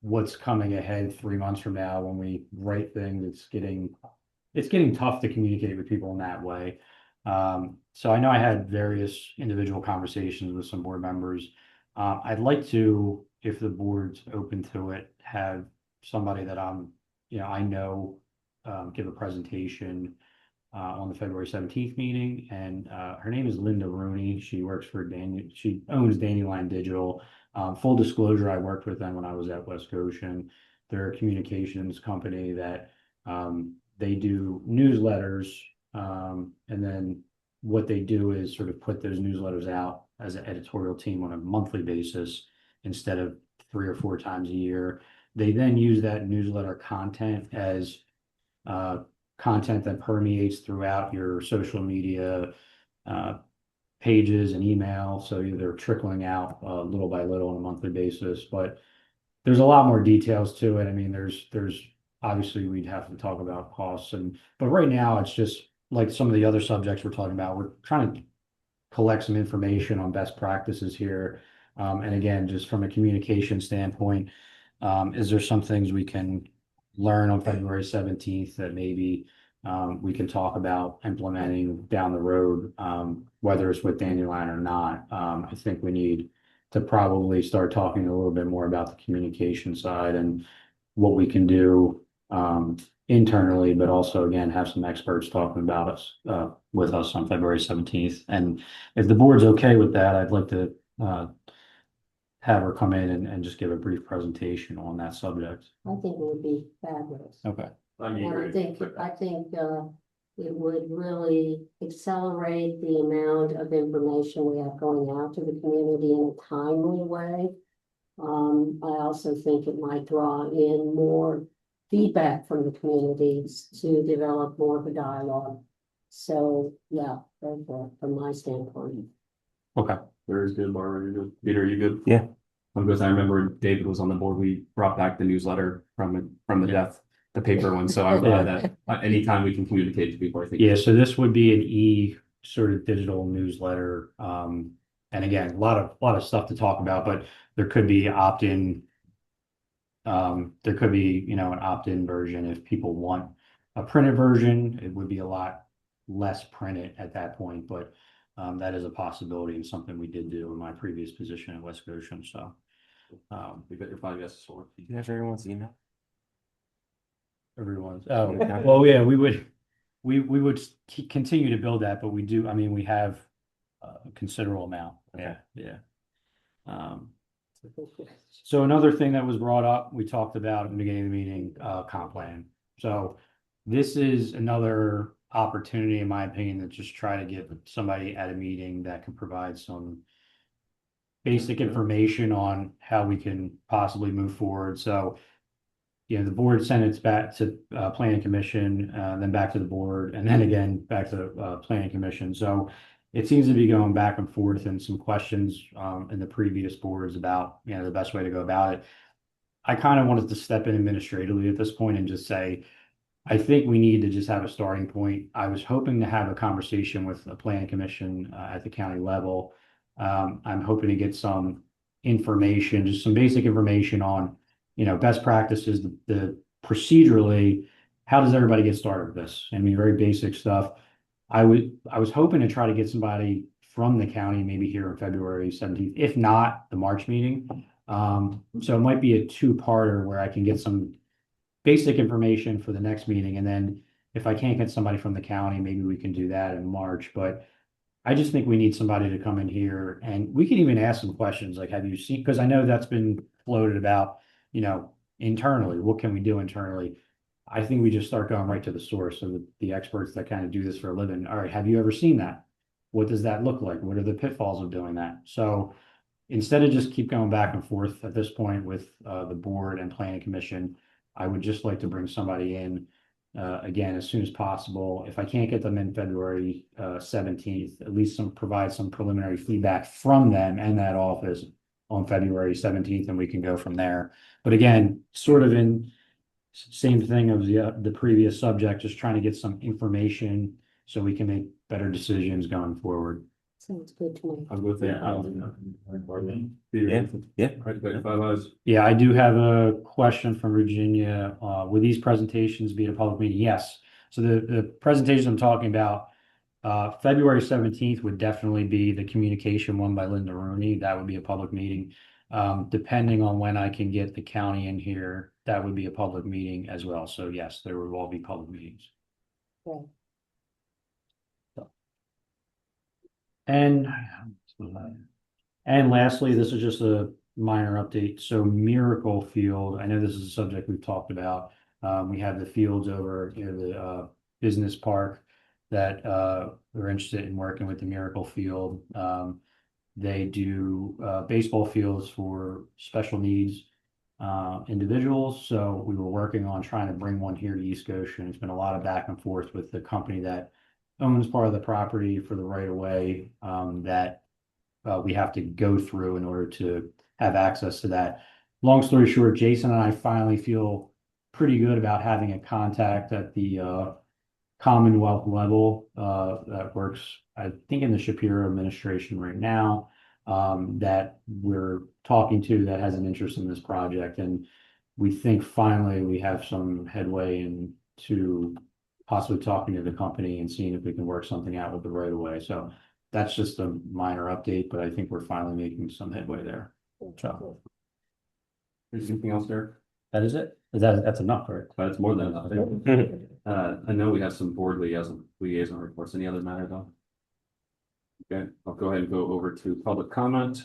Speaker 4: what's coming ahead 3 months from now when we write things. It's getting tough to communicate with people in that way. So I know I had various individual conversations with some board members. I'd like to, if the board's open to it, have somebody that I know, give a presentation on the February 17th meeting. And her name is Linda Rooney. She works for she owns Dandelion Digital. Full disclosure, I worked with them when I was at West Goshen. They're a communications company that they do newsletters, and then what they do is sort of put those newsletters out as an editorial team on a monthly basis instead of 3 or 4 times a year. They then use that newsletter content as content that permeates throughout your social media pages and email. So they're trickling out little by little on a monthly basis, but there's a lot more details to it. I mean, there's obviously we'd have to talk about costs but right now it's just like some of the other subjects we're talking about. We're trying to collect some information on best practices here. And again, just from a communication standpoint, is there some things we can learn on February 17th that maybe we can talk about implementing down the road, whether it's with Dandelion or not. I think we need to probably start talking a little bit more about the communication side and what we can do internally, but also again, have some experts talking about us with us on February 17th. And if the board's okay with that, I'd like to have her come in and just give a brief presentation on that subject.
Speaker 1: I think it would be fabulous.
Speaker 4: Okay.
Speaker 1: And I think it would really accelerate the amount of information we have going out to the community in a timely way. I also think it might draw in more feedback from the communities to develop more of a dialogue. So, yeah, from my standpoint.
Speaker 3: Okay. Very good, Barbara. You're good. Peter, are you good?
Speaker 6: Yeah.
Speaker 3: I'm good. I remember David was on the board. We brought back the newsletter from the death, the paper one. So I'm glad that anytime we can communicate to people, I think.
Speaker 4: Yeah, so this would be an sort of digital newsletter. And again, a lot of stuff to talk about, but there could be opt-in. There could be, an opt-in version if people want a printed version. It would be a lot less printed at that point, but that is a possibility and something we did do in my previous position at West Goshen. So
Speaker 3: We got your 5 yeses for.
Speaker 6: Do you have everyone's email?
Speaker 4: everyone's,
Speaker 6: Okay.
Speaker 4: well, yeah, we would continue to build that, but we do, I mean, we have a considerable amount.
Speaker 6: Okay.
Speaker 4: Yeah. So another thing that was brought up, we talked about at the beginning of the meeting, comp plan. So this is another opportunity, in my opinion, to just try to get somebody at a meeting that can provide some basic information on how we can possibly move forward. So the board sent it back to planning commission, then back to the board, and then again back to planning commission. So it seems to be going back and forth, and some questions in the previous boards about the best way to go about it. I kind of wanted to step in administratively at this point and just say, I think we need to just have a starting point. I was hoping to have a conversation with the planning commission at the county level. I'm hoping to get some information, just some basic information on, best practices, the procedurally, how does everybody get started with this? I mean, very basic stuff. I was hoping to try to get somebody from the county, maybe here on February 17th, if not the March meeting. So it might be a two-parter where I can get some basic information for the next meeting, and then if I can't get somebody from the county, maybe we can do that in March. But I just think we need somebody to come in here, and we can even ask some questions like, have you seen, because I know that's been floated about, internally, what can we do internally? I think we just start going right to the source of the experts that kind of do this for a living. All right, have you ever seen that? What does that look like? What are the pitfalls of doing that? So instead of just keep going back and forth at this point with the board and planning commission, I would just like to bring somebody in again as soon as possible. If I can't get them in February 17th, at least provide some preliminary feedback from them and that office on February 17th, and we can go from there. But again, sort of in same thing as the previous subject, just trying to get some information so we can make better decisions going forward.
Speaker 1: Sounds good to me.
Speaker 3: I'll go with that.
Speaker 6: Yeah.
Speaker 4: Yeah, I do have a question from Virginia. Will these presentations be at a public meeting? Yes. So the presentation I'm talking about, February 17th would definitely be the communication one by Linda Rooney. That would be a public meeting. Depending on when I can get the county in here, that would be a public meeting as well. So yes, there will all be public meetings.
Speaker 1: Right.
Speaker 4: And lastly, this is just a minor update. So Miracle Field, I know this is a subject we've talked about. We have the fields over near the business park that we're interested in working with the Miracle Field. They do baseball fields for special needs individuals. So we were working on trying to bring one here to East Goshen. It's been a lot of back and forth with the company that owns part of the property for the right of way that we have to go through in order to have access to that. Long story short, Jason and I finally feel pretty good about having a contact at the Commonwealth level that works, I think, in the Shapiro administration right now, that we're talking to that has an interest in this project. And we think finally we have some headway into possibly talking to the company and seeing if we can work something out with the right of way. So that's just a minor update, but I think we're finally making some headway there. So
Speaker 3: There's anything else there?
Speaker 4: that is it. That's enough, right?
Speaker 3: That's more than enough. I know we have some board liaison reports. Any other matter though? Okay, I'll go ahead and go over to public comment.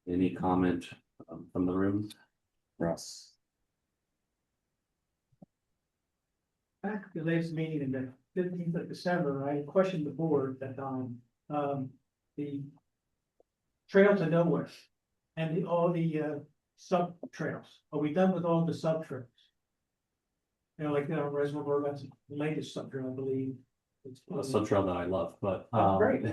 Speaker 3: Any comment from the room?
Speaker 6: Russ.
Speaker 5: Back at the latest meeting in the 15th of December, I questioned the board that the trail to nowhere and all the sub trails. Are we done with all the sub trails? Like Reservoir, that's the latest sub trail, I believe. It's
Speaker 3: A sub trail that I love, but
Speaker 5: great.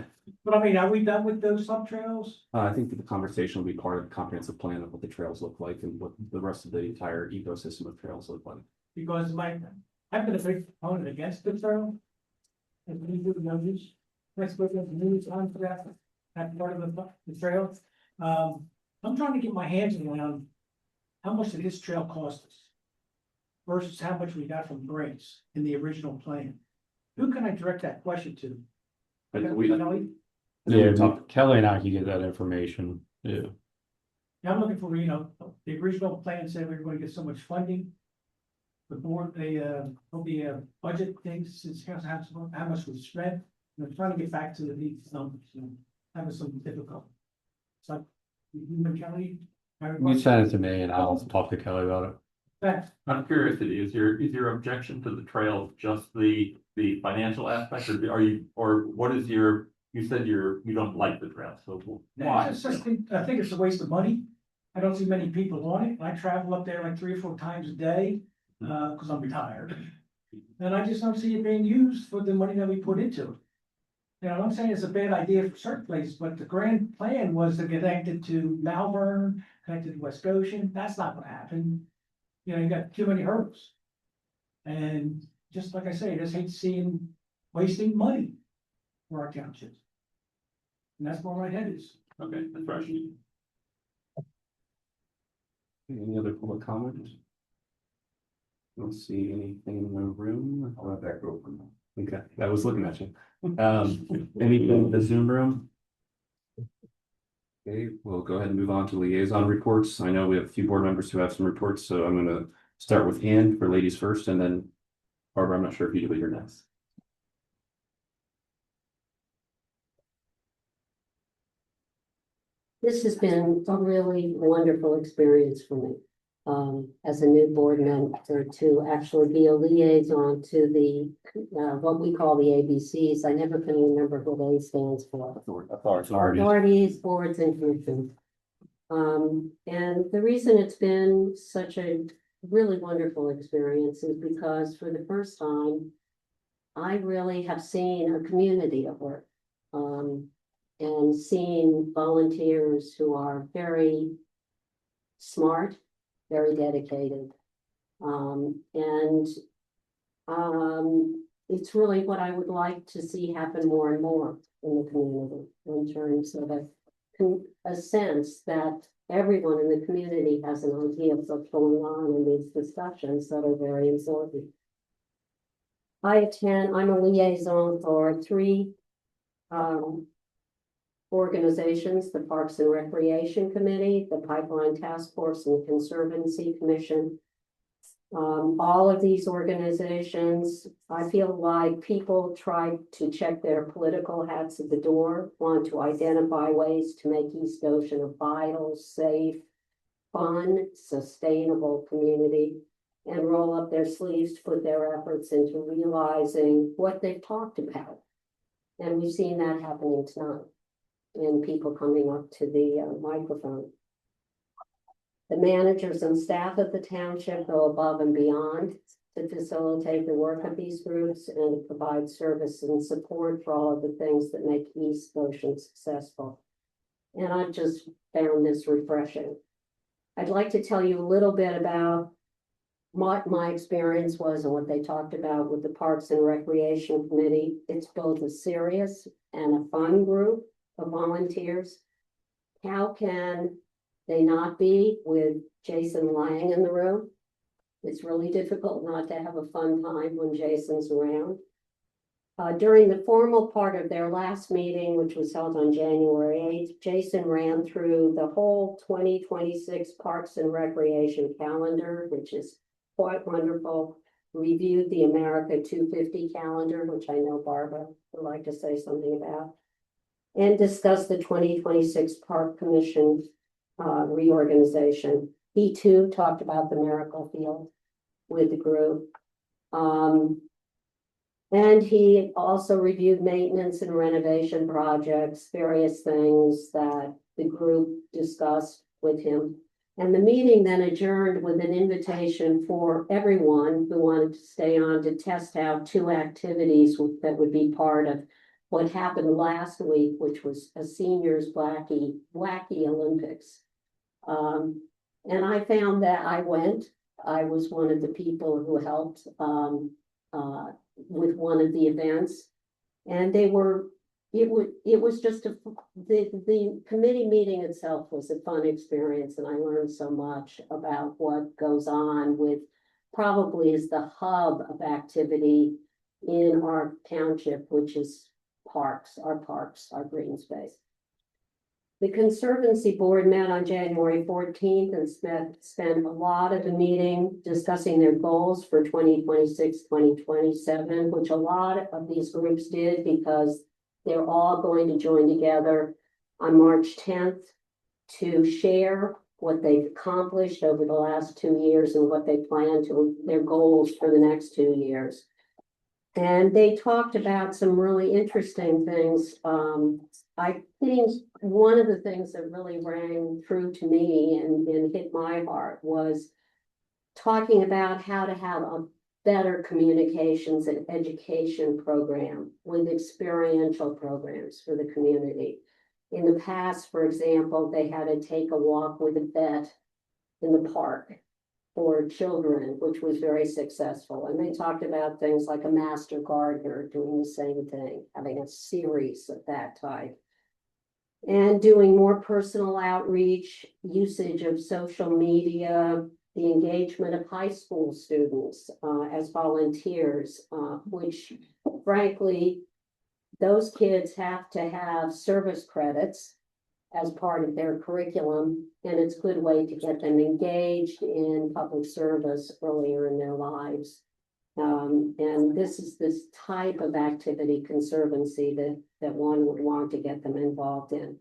Speaker 5: But I mean, are we done with those sub trails?
Speaker 3: I think that the conversation will be part of the comprehensive plan of what the trails look like and what the rest of the entire ecosystem of trails look like.
Speaker 5: Because I've been a big proponent against the trail. And we do know this. Let's look at the news on that part of the trail. I'm trying to get my hands around how much did this trail cost us versus how much we got from grants in the original plan. Who can I direct that question to?
Speaker 3: But
Speaker 4: Kelly and I can get that information. Yeah.
Speaker 5: Now I'm looking for, the original plan said we were going to get so much funding. The board, there'll be a budget thing since how much we spent. And I'm trying to get back to the needs numbers, having some difficulty. So, Kelly.
Speaker 4: You send it to me and I'll talk to Kelly about it.
Speaker 2: Out of curiosity, is your objection to the trail just the financial aspect, or what is you said you don't like the trail, so why?
Speaker 5: I think it's a waste of money. I don't see many people on it. I travel up there like 3 or 4 times a day, cause I'm retired. And I just don't see it being used for the money that we put into it. You know, I'm saying it's a bad idea for certain places, but the grand plan was to connect it to Malvern, connect it to West Goshen. That's not what happened. You know, you got too many hurdles. And just like I say, I just hate seeing wasting money for our townships. And that's where my head is.
Speaker 2: Okay, that's fresh.
Speaker 3: Any other public comments? Don't see anything in the room.
Speaker 10: I'll let that go for now.
Speaker 3: Okay, I was looking at you. Anything in the Zoom room? Okay, we'll go ahead and move on to liaison reports. I know we have a few board members who have some reports, so I'm gonna start with Ann for ladies first, and then Barbara, I'm not sure if you do your next.
Speaker 1: This has been a really wonderful experience for me. As a new board member to actually be a liaison to the, what we call the ABCs. I never can remember what A stands for. Authorities, boards and commissions. And the reason it's been such a really wonderful experience is because for the first time, I really have seen a community at work. And seeing volunteers who are very smart, very dedicated. It's really what I would like to see happen more and more in the community in terms of a sense that everyone in the community has an idea of what's going on in these discussions that are very important. I'm a liaison for 3 organizations, the Parks and Recreation Committee, the Pipeline Task Force, and the Conservancy Commission. All of these organizations, I feel like people try to check their political hats at the door, want to identify ways to make East Goshen a vital, safe, fun, sustainable community, and roll up their sleeves to put their efforts into realizing what they've talked about. And we've seen that happening tonight. And people coming up to the microphone. The managers and staff of the township go above and beyond to facilitate the work of these groups and provide service and support for all of the things that make East Goshen successful. And I've just found this refreshing. I'd like to tell you a little bit about what my experience was and what they talked about with the Parks and Recreation Committee. It's both a serious and a fun group of volunteers. How can they not be with Jason Lang in the room? It's really difficult not to have a fun time when Jason's around. During the formal part of their last meeting, which was held on January 8th, Jason ran through the whole 2026 Parks and Recreation calendar, which is quite wonderful. Reviewed the America 250 calendar, which I know Barbara would like to say something about. And discuss the 2026 Park Commission reorganization. He too talked about the Miracle Field with the group. And he also reviewed maintenance and renovation projects, various things that the group discussed with him. And the meeting then adjourned with an invitation for everyone who wanted to stay on to test out 2 activities that would be part of what happened last week, which was a seniors wacky Olympics. And I found that I was one of the people who helped with one of the events. And it was just the committee meeting itself was a fun experience, and I learned so much about what goes on with probably is the hub of activity in our township, which is parks, our green space. The Conservancy Board met on January 14th and spent a lot of the meeting discussing their goals for 2026, 2027, which a lot of these groups did because they're all going to join together on March 10th to share what they've accomplished over the last 2 years and what they plan to, their goals for the next 2 years. And they talked about some really interesting things. I think one of the things that really rang true to me and hit my heart was talking about how to have a better communications and education program with experiential programs for the community. In the past, for example, they had to take a walk with a vet in the park for children, which was very successful. And they talked about things like a master gardener doing the same thing, having a series of that type. And doing more personal outreach, usage of social media, the engagement of high school students as volunteers, which frankly, those kids have to have service credits as part of their curriculum, and it's a good way to get them engaged in public service earlier in their lives. And this is this type of activity conservancy that one would want to get them involved in.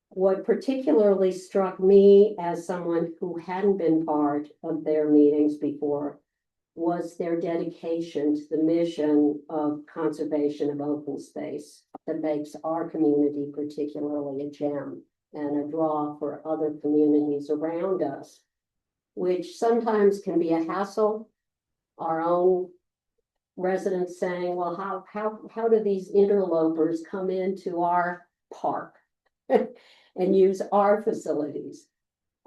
Speaker 1: What particularly struck me as someone who hadn't been part of their meetings before was their dedication to the mission of conservation of open space that makes our community particularly a gem and a draw for other communities around us, which sometimes can be a hassle. Our own residents saying, well, how do these interlopers come into our park and use our facilities?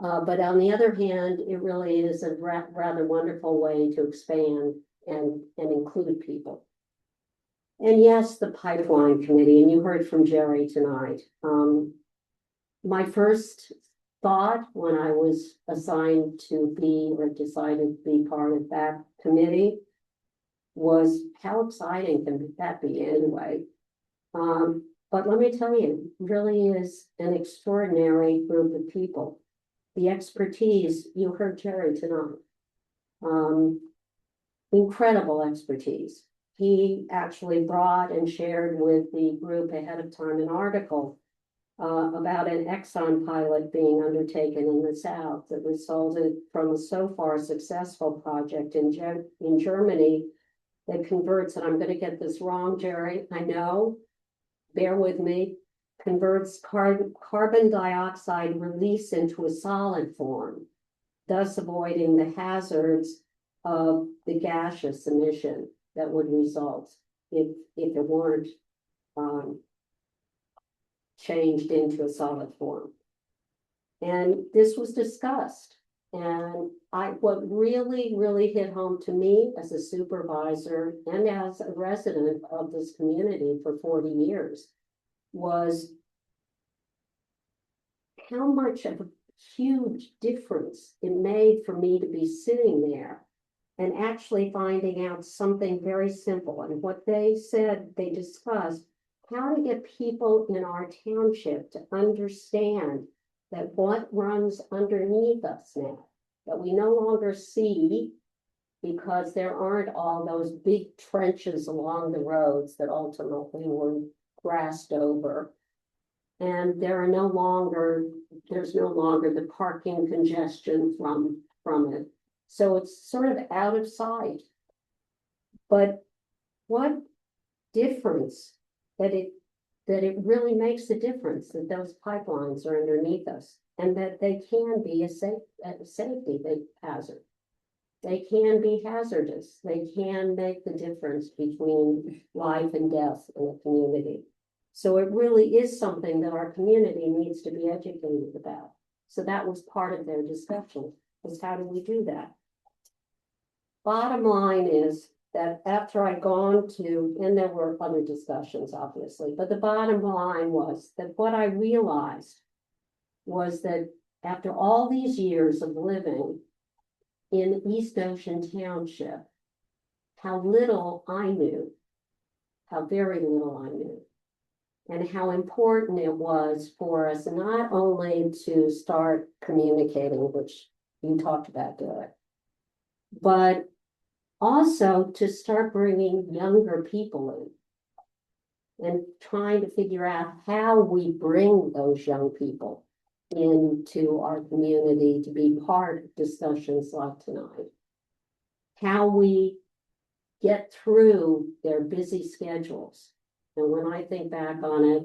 Speaker 1: But on the other hand, it really is a rather wonderful way to expand and include people. And yes, the pipeline committee, and you heard from Jerry tonight. My first thought when I was assigned to be or decided to be part of that committee was how exciting can that be anyway? But let me tell you, it really is an extraordinary group of people. The expertise, you heard Jerry tonight. Incredible expertise. He actually brought and shared with the group ahead of time an article about an Exxon pilot being undertaken in the South that resulted from a so far successful project in Germany that converts, and I'm going to get this wrong, Jerry, I know, bear with me, converts carbon dioxide release into a solid form, thus avoiding the hazards of the gaseous emission that would result if it weren't changed into a solid form. And this was discussed. And what really hit home to me as a supervisor and as a resident of this community for 40 years was how much of a huge difference it made for me to be sitting there and actually finding out something very simple. And what they said, they discussed how to get people in our township to understand that what runs underneath us now, that we no longer see because there aren't all those big trenches along the roads that ultimately were grassed over. And there's no longer the parking congestion from it. So it's sort of out of sight. But what difference that it really makes a difference that those pipelines are underneath us and that they can be a safety hazard. They can be hazardous. They can make the difference between life and death in a community. So it really is something that our community needs to be educated about. So that was part of their discussion, was how do we do that? Bottom line is that after I'd gone to, and there were other discussions, obviously, but the bottom line was that what I realized was that after all these years of living in East Ocean Township, how little I knew, how very little I knew, and how important it was for us not only to start communicating, which you talked about, Derek, but also to start bringing younger people in and trying to figure out how we bring those young people into our community to be part of discussions like tonight. How we get through their busy schedules. And when I think back on it,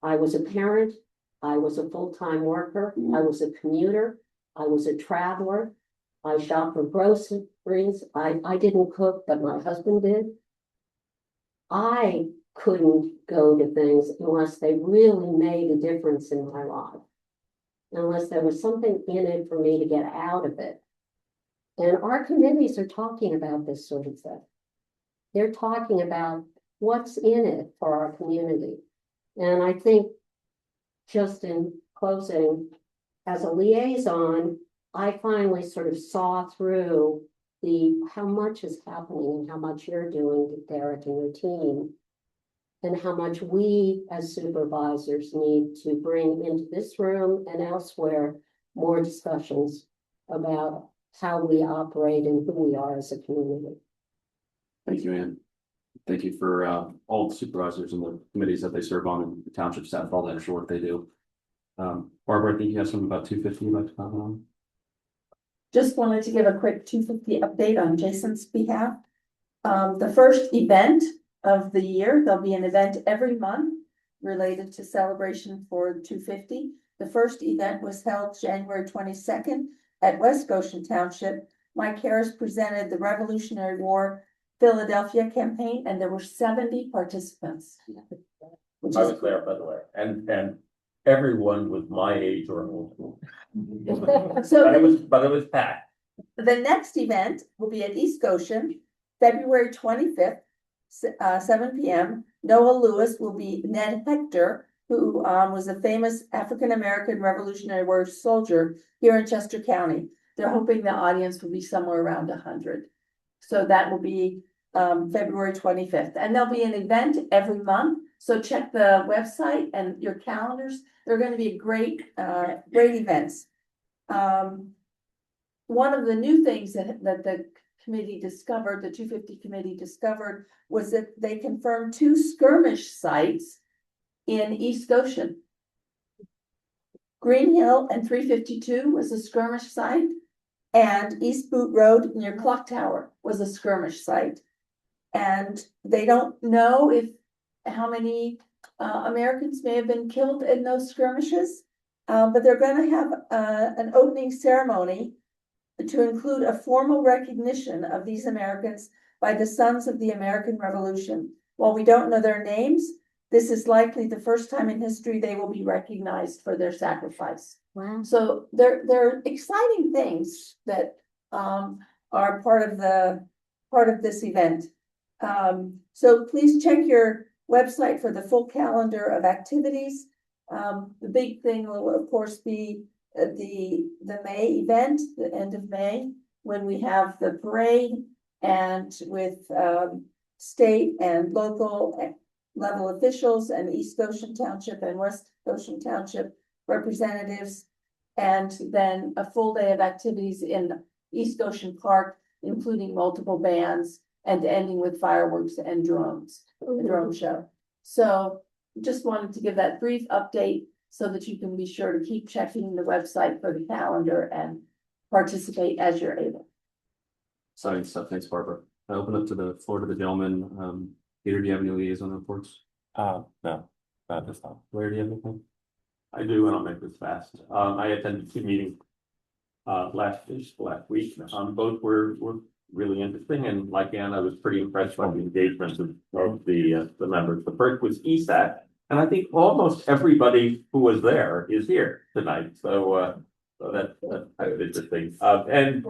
Speaker 1: I was a parent, I was a full-time worker, I was a commuter, I was a traveler. I shopped for groceries. I didn't cook, but my husband did. I couldn't go to things unless they really made a difference in my life. Unless there was something in it for me to get out of it. And our committees are talking about this sort of thing. They're talking about what's in it for our community. And I think, just in closing, as a liaison, I finally sort of saw through how much is happening and how much you're doing, Derek, and your team, and how much we as supervisors need to bring into this room and elsewhere more discussions about how we operate and who we are as a community.
Speaker 3: Thank you, Ann. Thank you for all the supervisors and the committees that they serve on, and the township staff, all that extra work they do. Barbara, I think you have something about 250 you'd like to comment on?
Speaker 9: Just wanted to give a quick 250 update on Jason's behalf. The first event of the year, there'll be an event every month related to celebration for 250. The first event was held January 22nd at West Goshen Township. Mike Harris presented the Revolutionary War Philadelphia campaign, and there were 70 participants. Which
Speaker 2: I
Speaker 9: is
Speaker 2: was there, by the way, and everyone was my age or older.
Speaker 9: so.
Speaker 2: But it was packed.
Speaker 9: The next event will be at East Goshen, February 25th, 7 p.m. Noah Lewis will be Ned Hector, who was a famous African-American Revolutionary War soldier here in Chester County. They're hoping the audience will be somewhere around 100. So that will be February 25th. And there'll be an event every month. So check the website and your calendars. They're going to be great events. One of the new things that the committee discovered, the 250 committee discovered, was that they confirmed 2 skirmish sites in East Goshen. Green Hill and 352 was a skirmish site, and East Boot Road near Clock Tower was a skirmish site. And they don't know how many Americans may have been killed in those skirmishes, but they're going to have an opening ceremony to include a formal recognition of these Americans by the Sons of the American Revolution. While we don't know their names, this is likely the first time in history they will be recognized for their sacrifice.
Speaker 1: Wow.
Speaker 9: So they're exciting things that are part of this event. So please check your website for the full calendar of activities. The big thing will of course be the May event, the end of May, when we have the parade, and with state and local level officials and East Goshen Township and West Goshen Township representatives, and then a full day of activities in East Goshen Park, including multiple bands, and ending with fireworks and drones, a drone show. So just wanted to give that brief update so that you can be sure to keep checking the website for the calendar and participate as you're able.
Speaker 3: Exciting stuff. Thanks, Barbara. I open up to the floor to the gentleman. Peter, do you have any liaison reports?
Speaker 6: No, not this time.
Speaker 3: Blair, do you have anything?
Speaker 2: I do, and I'll make this fast. I attended 2 meetings last week. Both were really interesting, and like Ann, I was pretty impressed by the engagement of the members. The first was ESAC, and I think almost everybody who was there is here tonight. So that's kind of interesting. And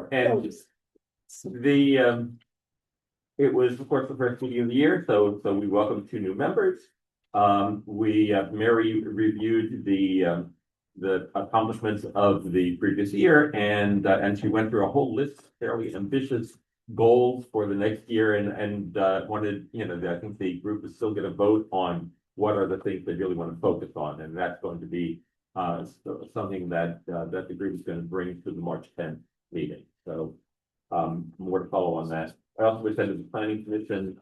Speaker 2: it was, of course, the first meeting of the year, so we welcomed 2 new members. Mary reviewed the accomplishments of the previous year, and she went through a whole list of fairly ambitious goals for the next year, and wanted, I think the group is still going to vote on what are the things they really want to focus on, and that's going to be something that the group is going to bring to the March 10th meeting. So more to follow on that. I also attended the planning commission.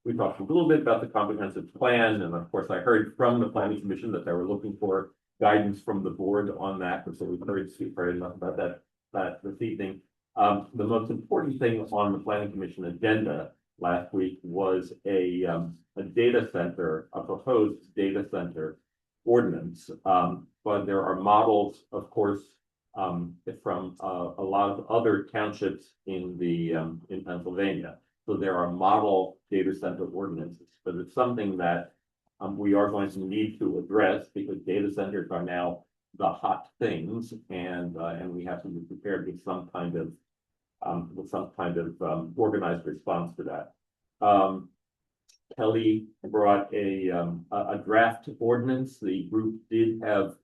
Speaker 2: We talked a little bit about the comprehensive plan, and of course I heard from the planning commission that they were looking for guidance from the board on that, so we've heard enough about that this evening. The most important thing on the planning commission agenda last week was a data center, a proposed data center ordinance. But there are models, of course, from a lot of other townships in Pennsylvania. So there are model data center ordinances, but it's something that we are going to need to address because data centers are now the hot things, and we have to be prepared with some kind of organized response to that. Kelly brought a draft ordinance. The group did have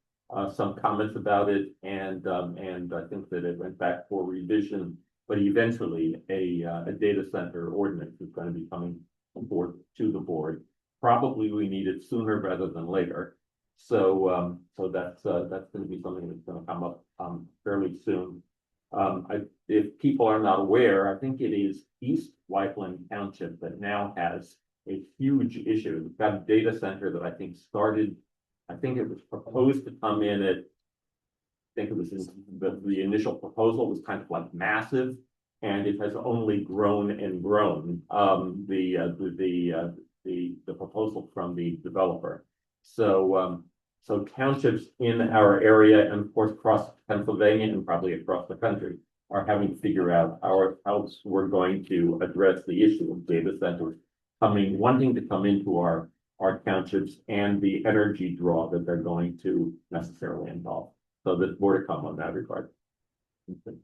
Speaker 2: some comments about it, and I think that it went back for revision. But eventually, a data center ordinance is going to be coming forth to the board. Probably we need it sooner rather than later. So that's going to be something that's going to come up fairly soon. If people are not aware, I think it is East Whiteland Township that now has a huge issue. We've got a data center that I think it was proposed to come in at, I think it was the initial proposal was kind of like massive, and it has only grown and grown. The proposal from the developer. So townships in our area and of course across Pennsylvania and probably across the country are having to figure out how we're going to address the issue of data centers wanting to come into our townships and the energy draw that they're going to necessarily involve. So there's more to come on that regard.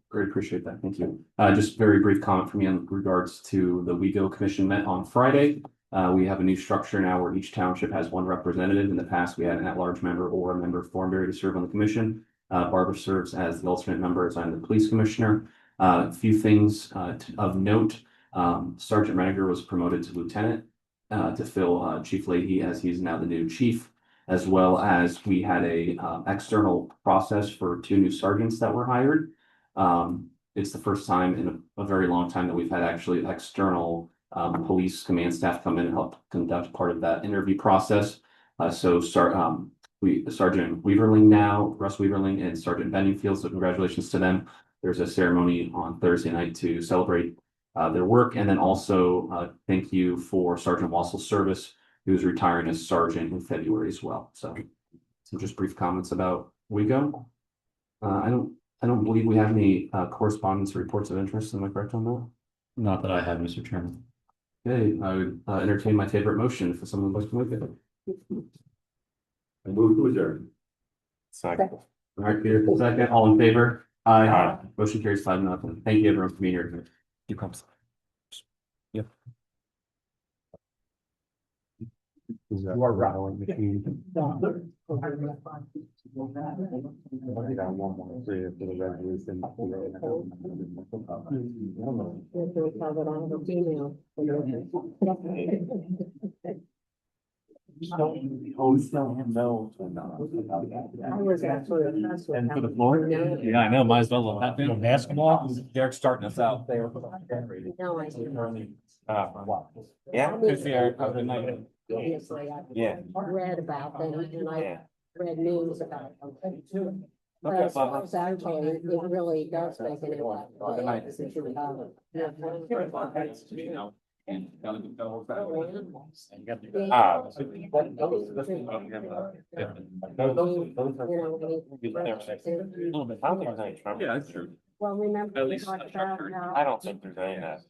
Speaker 3: Great, appreciate that. Thank you. Just very brief comment from me in regards to the WeGo Commission met on Friday. We have a new structure now where each township has one representative. In the past, we had an at-large member or a member of Thornberry to serve on the commission. Barbara serves as the alternate member as I'm the police commissioner. A few things of note. Sergeant Reniger was promoted to lieutenant to fill Chief Leahy as he's now the new chief, as well as we had a external process for 2 new sergeants that were hired. It's the first time in a very long time that we've had actually external police command staff come in and help conduct part of that interview process. Sergeant Weaverling now, Russ Weaverling and Sergeant Benningfield. So congratulations to them. There's a ceremony on Thursday night to celebrate their work. And then also thank you for Sergeant Wassell's service, who's retiring as sergeant in February as well. So some just brief comments about WeGo. I don't believe we have any correspondence or reports of interest. Am I correct on that?
Speaker 4: Not that I have, Mr. Chairman.
Speaker 3: Okay, I would entertain my favorite motion if someone would like to move it.
Speaker 2: I move to adjourn.
Speaker 6: Second.
Speaker 3: All right, Peter, second, all in favor? Aye.
Speaker 6: Aye.
Speaker 3: Motion carries 5-0. Thank you everyone for being here.
Speaker 6: You come.
Speaker 4: You are right. Between.
Speaker 1: I was actually impressed with
Speaker 12: And
Speaker 1: how-
Speaker 12: for the floor? Yeah, I know, might as well. Basketball, Derek's starting us out.
Speaker 1: No, I didn't.
Speaker 6: Yeah.
Speaker 12: Good to see Eric. Have a good night.
Speaker 1: Obviously, I
Speaker 6: Yeah.
Speaker 1: read about them and I
Speaker 6: Yeah.
Speaker 1: read news about them. But
Speaker 6: Okay,
Speaker 1: as far as actually, it really does make an impact.
Speaker 3: Good night.
Speaker 6: Ah.
Speaker 3: Yeah, that's true.
Speaker 1: Well, remember.
Speaker 3: At
Speaker 1: we
Speaker 3: least
Speaker 1: talked
Speaker 3: a structure.
Speaker 1: about how-
Speaker 6: I don't think there's any of that.